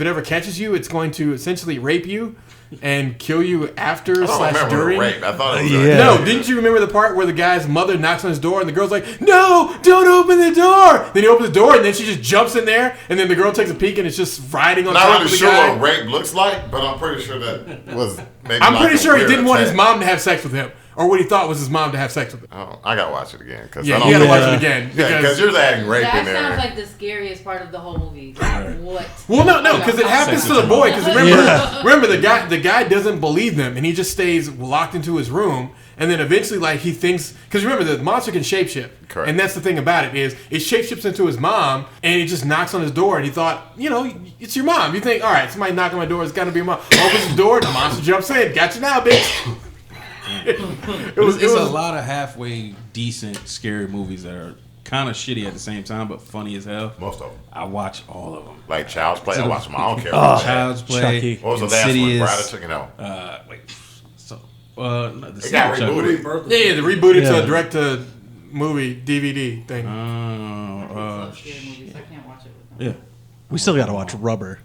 ever catches you, it's going to essentially rape you and kill you after / during. Rape. I thought it was No, didn't you remember the part where the guy's mother knocks on his door and the girl's like, "No, don't open the door." Then he opens the door and then she just jumps in there and then the girl takes a peek and it's just riding on top Not of really the sure guy. what rape looks like, but I'm pretty sure that was maybe. I'm like pretty a sure he weird didn't want his attack. mom to have sex with him, or what he thought was his mom to have sex with him. Oh, I gotta watch it again because Yeah, you gotta watch it again because you're adding rape That in there. sounds like the scariest part of the whole movie. What? Well, no, because it happens to the boy. Because remember, the guy doesn't believe them, and he just stays locked into his room. And then eventually, like he thinks, because remember, the monster can shapeshift, Correct. and that's the thing about it is it shapeshifts into his mom, and he just knocks on his door, and he thought, it's your mom. You think, all right, somebody knocking on my door, it's got to be your mom. Opens the door, the monster jumps in, got you now, bitch. It was a lot of halfway decent scary movies that are kind of shitty at the same time, but funny as hell. Most of them, I watch all of them. like Child's Play. I watch them. I don't care. Child's Play. Chucky. What was the last one? Insidious, Brad took it out. the It got second rebooted. Yeah, they rebooted to Yeah. a direct to movie DVD thing. Scary movies. I can't watch it with them. Yeah, We still gotta watch Rubber.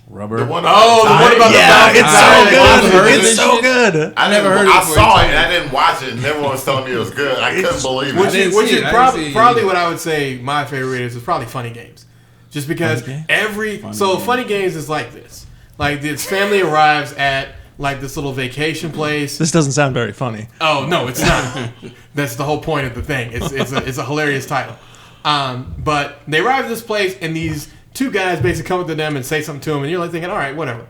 Rubber. The one the one about Yeah, the it's I so heard good. this It's so good. I never heard heard it I before saw you it and told I didn't watch it, and everyone was telling me it was good. I couldn't believe it. Which didn't is see it. I didn't probably see it probably either. what I would say my favorite is probably Funny Games, just because Funny Games is like this, like this family arrives at like this little vacation place. This doesn't sound very funny. Oh no, it's not. That's the whole point of the thing. It's a hilarious title. But they arrive at this place and these two guys basically come up to them and say something to them, and you're like thinking, all right, whatever.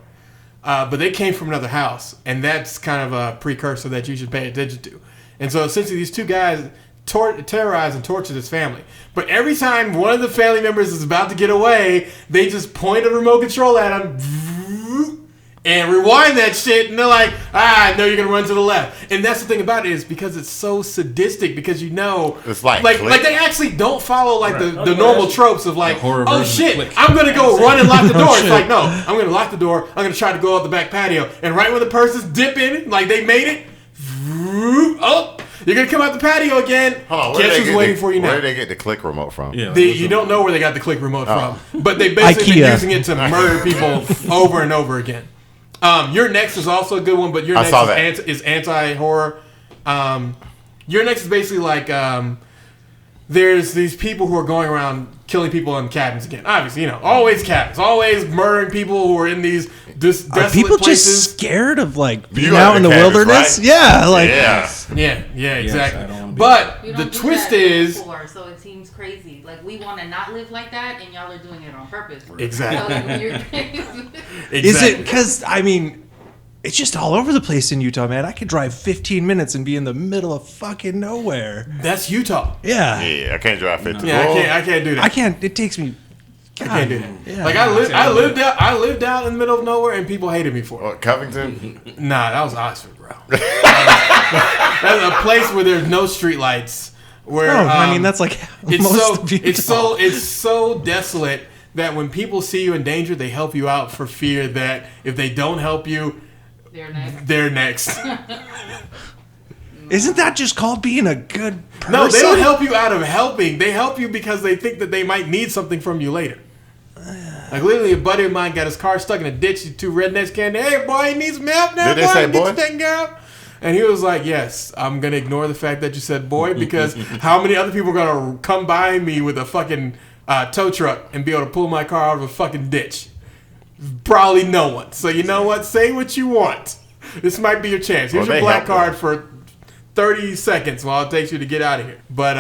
But they came from another house, and that's kind of a precursor that you should pay attention to. And so essentially these two guys terrorize and torture this family. But every time one of the family members is about to get away, they just point a remote control at them and rewind that shit, and they're like, I know you're gonna run to the left. And that's the thing about it is because it's so sadistic, because It's like they actually don't follow like the normal tropes of like, horror oh version of shit, Click. I'm gonna go run and lock the door. It's shit. like, no, I'm gonna lock the door, I'm gonna try to go out the back patio, and right when the person's dipping, like they made it, oh, you're gonna come out the patio again. Hold on, Guess who's waiting for you now? Where did they get the click remote from? Yeah, You don't know where they got the click remote from, but they basically IKEA. been using it to murder people over and over again. Your Next is also a good one, but Your I saw Next that. is anti-horror. Your Next is basically like there's these people who are going around killing people in cabins again. Obviously, always cabins, always murdering people who are in these desolate Are people places. just scared of like being You out have in the the cabins, wilderness? right? Yeah, like Yeah. Yeah, exactly. I don't wanna be But We the don't do twist that is before, so it seems crazy. Like we want to not live like that, and y'all are doing it on purpose. exactly. So you're is it because it's just all over the place in Utah, man. I could drive 15 minutes and be in the middle of fucking nowhere. That's Utah. Yeah, Yeah, I can't drive 50. Yeah, I can't do that. I can't. It takes me. I can't do that. Yeah. Like I lived out in the middle of nowhere, and people hated me for it. What, Covington? Nah, that was Oxford, bro. That's a place where there's no streetlights. Where I mean, that's like most of Utah. it's so desolate that when people see you in danger, they help you out for fear that if they don't help you, They're next. they're next. Isn't that just called being a good person? No, they don't help you out of helping. They help you because they think that they might need something from you later. Like literally, a buddy of mine got his car stuck in a ditch. The two rednecks came. Hey, boy, you need some help now. Did they say Get boy? you taken care of. And he was like, yes, I'm going to ignore the fact that you said boy, because how many other people are going to come by me with a fucking tow truck and be able to pull my car out of a fucking ditch? Probably no one. So you know what? Say what you want. This might be your chance. Here's Well, your they black help card for 30 seconds while it takes you to get out of here. But,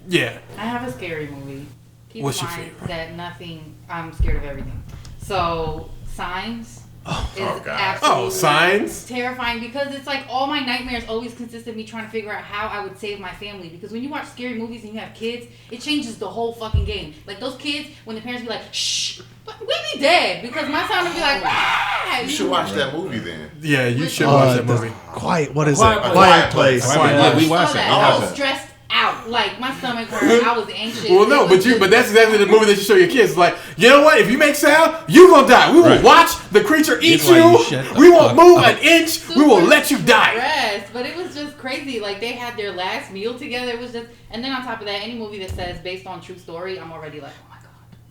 yeah. I have a scary movie. Keep What's in your mind favorite? that I'm scared of everything. So Signs is God. absolutely Signs? terrifying, because it's like all my nightmares always consist of me trying to figure out how I would save my family. Because when you watch scary movies and you have kids, it changes the whole fucking game. Like those kids, when the parents be like, shh, we be dead, because my son would be like, ah. You should watch that movie then. Yeah, you should watch that movie. Quiet. What is Quiet it? Place. Quiet Place. Yeah, we I watched saw that. I We was watched stressed out. Like my stomach hurt. I was anxious. Well, no, but that's exactly the movie that you show your kids. Like, you know what? If you make sound, you gonna die. We will watch the creature eat That's why you shut you. the We won't fuck move up. an inch. We will let you die. Stressed, but it was just crazy. Like they had their last meal together. It was just, and then on top of that, any movie that says based on true story, I'm already like, oh my god.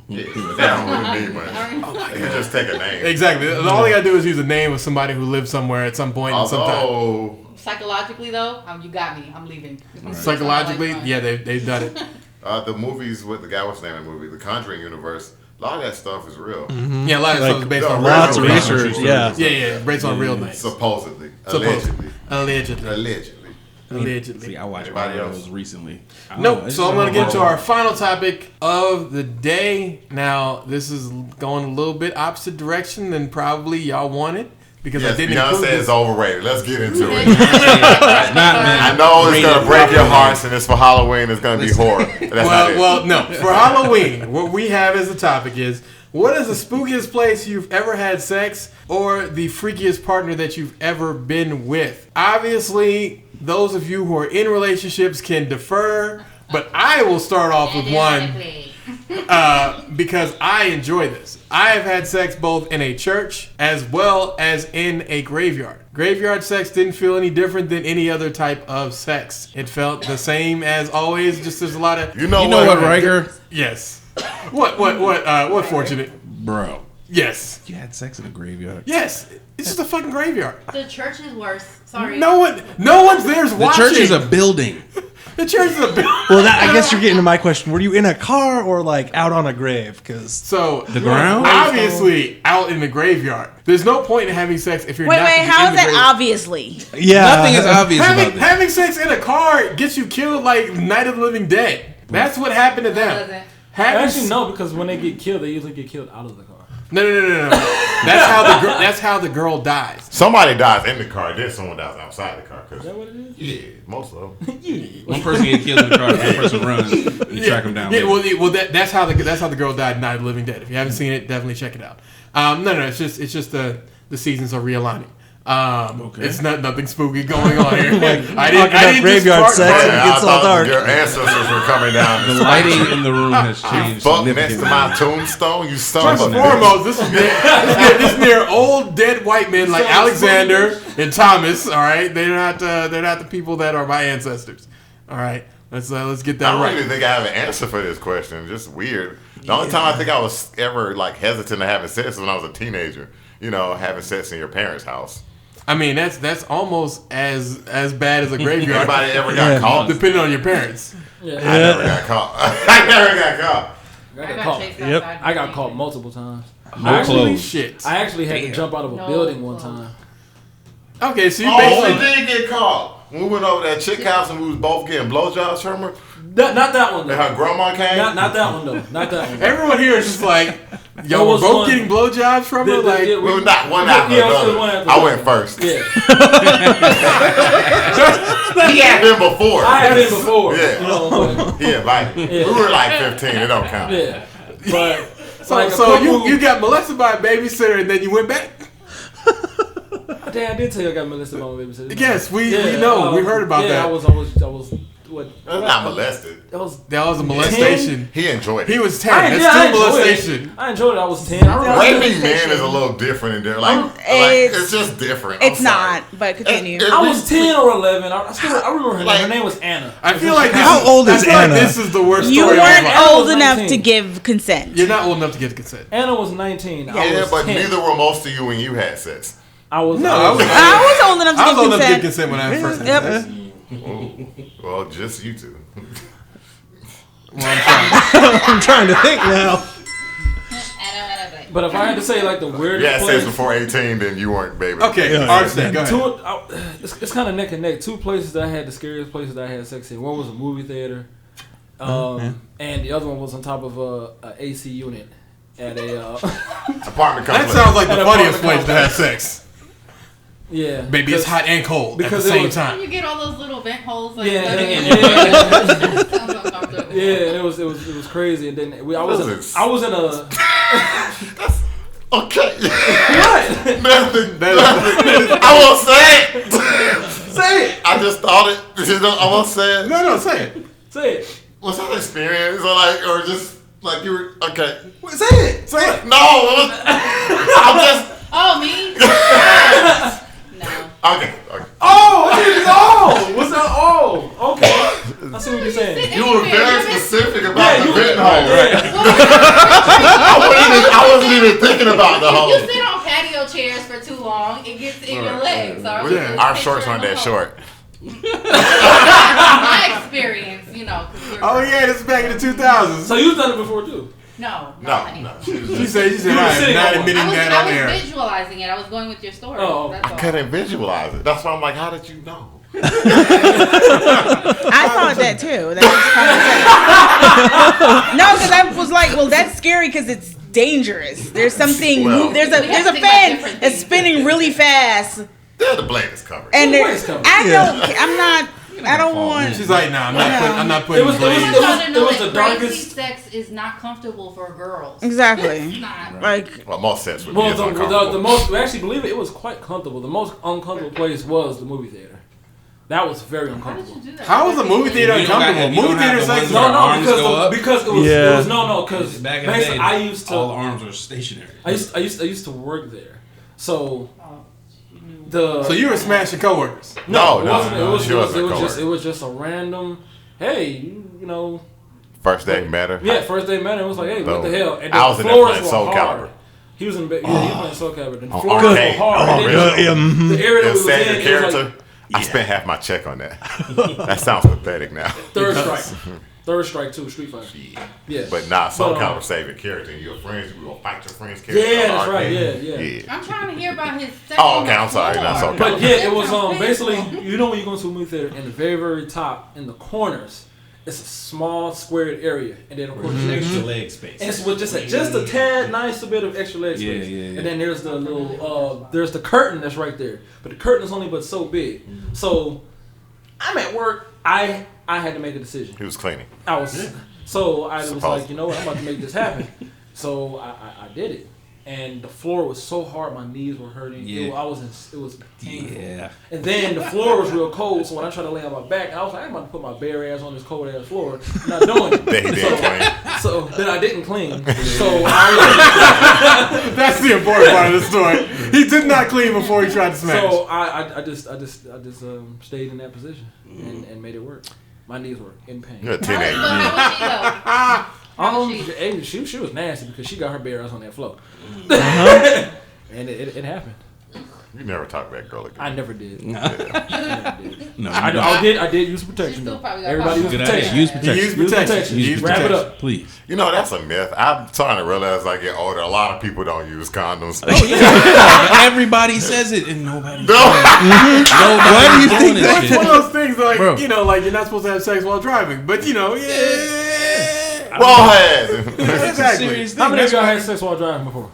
Yeah, that don't really need much. You just take a name. Exactly. All they gotta do is use a name of somebody who lived somewhere at some point. And sometime. Although, Psychologically though, you got me. I'm leaving. Psychologically, yeah, they've done it. the movies with the guy, what's the name of the movie? The Conjuring universe. A lot of that stuff is real. Yeah, a lot of stuff is based on lots of real research. Yeah. Yeah, based on real names. Supposedly. Allegedly. See, I watched Anybody all else? those recently. Nope. So I'm going to get to our final topic of the day. Now, this is going a little bit opposite direction than probably y'all wanted because I Yes, didn't Beyonce include is this. overrated. Let's get into it. Man. I know it's going to break your hearts and it's for Halloween. It's going to be horror. But that's not it. Well, no. For Halloween, what we have as a topic is, what is the spookiest place you've ever had sex or the freakiest partner that you've ever been with? Obviously, those of you who are in relationships can defer, but I will start off with one because I enjoy this. I have had sex both in a church as well as in a graveyard. Graveyard sex didn't feel any different than any other type of sex. It felt the same as always, just there's a lot of... You know You know what, Riker? Yes. What Forchunit? Bro. Yes. You had sex in a graveyard. Yes. It's just a fucking graveyard. The church is worse. Sorry. No one's there's The watching. church is a building. The church is a building. Well, I guess you're getting to my question. Were you in a car or like out on a grave? Because So The ground? obviously out in the graveyard. There's no point in having sex if you're Wait, not. how's in the that graveyard. obviously? yeah, Nothing is obvious about that. Having sex in a car gets you killed like Night of the Living Dead. That's what happened to them. doesn't. Actually, no, because when they get killed, they usually get killed out of the car. No. That's how the girl dies. Somebody dies in the car, then someone dies outside the car. Is that what it is? Yeah, most of them. One person gets killed in the car, one person runs. You track them down. Yeah, well, that's how the girl died in Night of the Living Dead. If you haven't seen it, definitely check it out. No, it's just the seasons are realigning. It's nothing spooky going on here. I didn't graveyard just sex. fart- It gets all dark. Your ancestors were coming down. The lighting in the room has changed Fuck next to significantly. my tombstone, you son First of and a bitch. foremost, this is near old dead white men like Alexander and Thomas. All right, they're not the people that are my ancestors. All right, let's get that I don't right. even think I have an answer for this question. Just weird. The only time I think I was ever like hesitant to having sex was when I was a teenager. You know, having sex in your parents' house. I mean, that's almost as bad as a graveyard, Anybody ever got caught? depending on your parents. I never got caught. I never got caught. I I got caught. chased Yep. outside I got the caught game. multiple times. No Holy clothes. shit. I actually had to jump out of a No building one clothes. time. Okay, so you Oh, we basically did get caught. When we went over that chick house and we was both getting blowjobs from her, Not that one and though. her grandma came. Not that one though. Not that one. everyone here is just like, There y'all were was both one- getting blowjobs from her. Like, we were not one after Yeah, it was one another. after I went another. first. Yeah, He had been before. I had been before. Yeah. You know, He invited. Yeah. We were like 15. It don't count. yeah. But so like a so couple- you got molested by a babysitter and then you went back. Damn, I did tell you I got molested by my babysitter. Yes, we know. We heard about that. I was what? That's not molested. That was. That was a molestation. He enjoyed it. He was 10. I That's enjoyed still it. molestation. I enjoyed it. I was 10. Raping men is a little different in there. Like it's just different. I'm It's sorry. not, but continue. I was 10 or 11. I remember her name. Her name was Anna. I feel like this How old is I feel like Anna? this is the worst You story of my weren't life. I old was enough 19. to give consent. You're not old enough to get consent. Anna was 19. I Yeah, was but 10. neither were most of you when you had sex. I was. No, I was. I was old enough to I was give old enough to get consent. consent when I first had Yep. sex. Well, just you two. Well, I'm I'm trying to think now. But if I had to say like the You weirdest had sex place, before 18, then you weren't baby. trying. Okay, Yeah. Arsene, go ahead. it's kind of neck and neck. Two places that I had the scariest places that I had sex in. One was a movie theater, and the other one was on top of a AC unit at a Apartment That complex. sounds like the An funniest apartment place to have complex. sex. yeah. Baby, it's hot and cold at the because it same was- time. You get all those little vent holes. Like, Yeah, letting yeah, it- yeah. Sounds uncomfortable. Yeah, it was crazy, and then I was in a Okay. what? Nothing. That I won't say it. Say it. I just thought it. I won't say it. no, say it. Say it. Was that an experience or just like you were okay? Say it. Say it. No, I'm just. Oh, me? No. Okay. Oh, what's that? Oh, okay. I see what you're saying. You were very specific about the bit hole. Yeah. I wasn't even thinking about the hole. You sit on patio chairs for too long, it gets in your legs. So Our shorts weren't that short. My experience, you know. Oh yeah, this is back in the 2000s. So you've done it before too? No. She said, I'm not admitting that on air. I was visualizing it. I was going with your story. Oh, That's all. I couldn't visualize it. That's why I'm like, how did you know? I thought that too. That was kind of no, because I was like, well, that's scary because it's dangerous. There's something. Well, there's a fan that's spinning really fast. Yeah, the blade is covered. And I don't fall want. in. She's like, nah, I'm not putting It was- blades. it was the Crazy darkest- sex is not comfortable for girls. Exactly. It's not. Like, Well, most sets would be Well, uncomfortable. the most, we actually believe it was quite comfortable. The most uncomfortable place was the movie theater. That was very How did uncomfortable. you do that? How is a movie theater You don't got- uncomfortable? you don't Movie have theater the sex ones is where No, no, arms because go up? because it was Yeah. it was no because Back in the basically day, I used all the to arms were stationary. I used to work there, so the So you were smashing coworkers. No, it wasn't. no, It was she wasn't a just coworker. just a random. Hey, you know. First day matter. Yeah, first day met him. It was like, hey, what the hell? And I then was the in there floors playing were Soul hard. Calibur. He was in. He playing Soul Calibur. And the On floors were arcade. hard. And then the area that we was Set in, your it was character. like I spent half my check on that. That sounds pathetic now. Third strike too. Street Fighter. Yeah. But not Soul But, Calibur save your character and your friends. We gonna fight your friends' character. Yeah, on that's right. arcade. Yeah. I'm trying to hear about his sex. Oh, on okay, the I'm sorry, floor. not Soul But Calibur. yeah, it was basically, you know, when you go to a movie theater, in the very, very top, in the corners, it's a small squared area, and then of course Extra leg space. and it's with just a tad nice bit of extra leg Yeah, space. yeah. And then there's the little there's the curtain that's right there, but the curtain is only but so big. So I'm at work. I had to make a decision. He was cleaning. I was Supposed. like, you know what, I'm about to make this happen. So I did it, and the floor was so hard, my knees were hurting. Yeah. It was painful. Yeah. And then the floor was real cold, so when I tried to lay on my back, I was like, I'm about to put my bare ass on this cold ass floor. I'm not doing it. Then he didn't clean. So then I didn't clean. So I That's the important part of the story. He did not clean before he tried to smash. so I just stayed in that position and made it work. My knees were in pain. You're a But teenager. how was she though? How was she? She was nasty because she got her bare ass on that floor. And it happened. You never talk back girl again. I never did. No, I did use protection She though. still probably got Everybody caught. use Good protection. idea. Use He protection. used protection. He Use used Wrap it protection. up. Please. You know, that's a myth. I'm starting to realize as I get older, a lot of people don't use condoms. Everybody says it and nobody. No. Why do you think It's one of those things like, Bro. you know, like you're not supposed to have sex while driving. But, you know, yeah. Well, head. Exactly. Serious thing. How many of That's y'all why- had sex while driving before?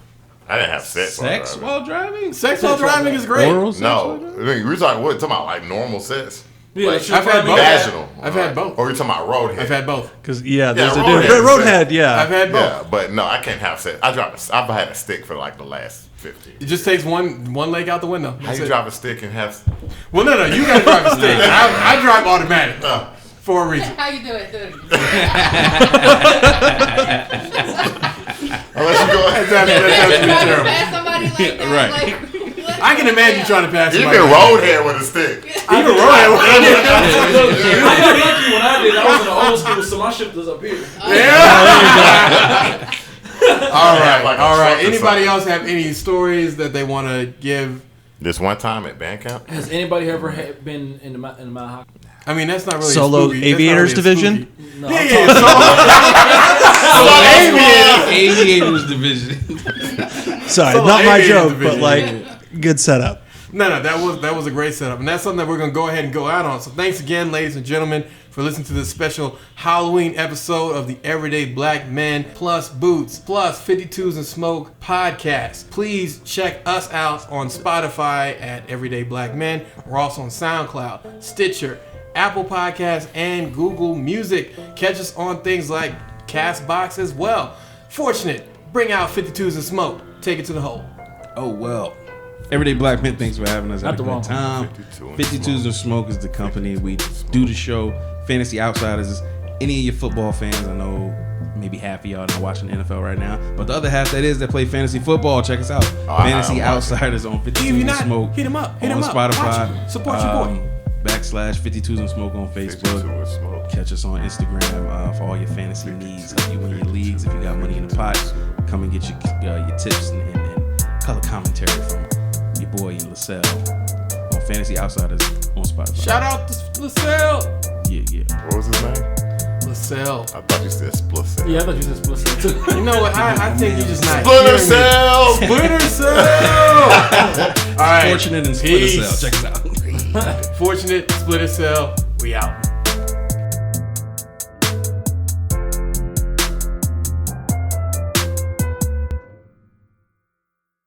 I didn't have sex. Sex while driving? Sex while driving is great. Oral sex while No. driving? I mean, we're talking about like normal sex. Yeah, Like, sure. I've had both. Vaginal. I've had both. Or you're talking about roadhead. I've had both. Because there's a Roadhead. difference. Roadhead, yeah. I've had both. Yeah, but no, I can't have sex. I've had a stick for like the last 50. It just takes one leg out the window. How That's you it. drive a stick and have? Well, no, you gotta drive a stick. I drive automatic for a reason. How you do it? Unless you go. That's absolutely Trying to terrible. pass somebody like that, Right. like, I can imagine you trying to pass You somebody. can roadhead with a stick. You can roll it. I got lucky when I did. I was in the old school, so my shit was up here. All right, Like a all right. truck or Anybody something. else have any stories that they want to give? This one time at band camp. Has anybody ever been in the Mount Hockey? I mean, that's not really Solo a spooky, that's not aviators really a division? spooky. No, Yeah, I'm yeah. Aviators division. Sorry, Solo not my aviator joke, division. but like, good setup. No, that was a great setup, and that's something that we're gonna go ahead and go out on. So thanks again, ladies and gentlemen, for listening to this special Halloween episode of the Everyday Black Men plus Boots plus 52s and Smoke podcast. Please check us out on Spotify at Everyday Black Men. We're also on SoundCloud, Stitcher, Apple Podcasts, and Google Music. Catch us on things like Castbox as well. Forchunit, bring out 52s and Smoke. Take it to the hole. Oh, well. Everyday Black Men, thanks for having us. Had Not a the good wrong time. 52 and 52s of Smoke is the company. We do the show. Fantasy Outsiders is any of your football fans, I know maybe half of y'all not watching the NFL right now, but the other half that play fantasy football, check us out. Fantasy Outsiders on 52s and Smoke. Hit him up. Hit on him up. Spotify. Support your boy. / 52s and Smoke on Facebook. Catch us on Instagram for all your fantasy needs. Help you win your leagues. If you got money in the pot, come and get your tips and color commentary from your boy in LaSalle on Fantasy Outsiders on Spotify. Shout out to LaSalle. Yeah. What was his name? LaSalle. I thought you said Split Cell. Yeah, I thought you said split cell too. You know what? I think you just not Splinter hearing me. Cell! Splinter Cell! All right. Forchunit and Splinter Peace. Cell. Check us out. Forchunit, Splinter Cell. We out.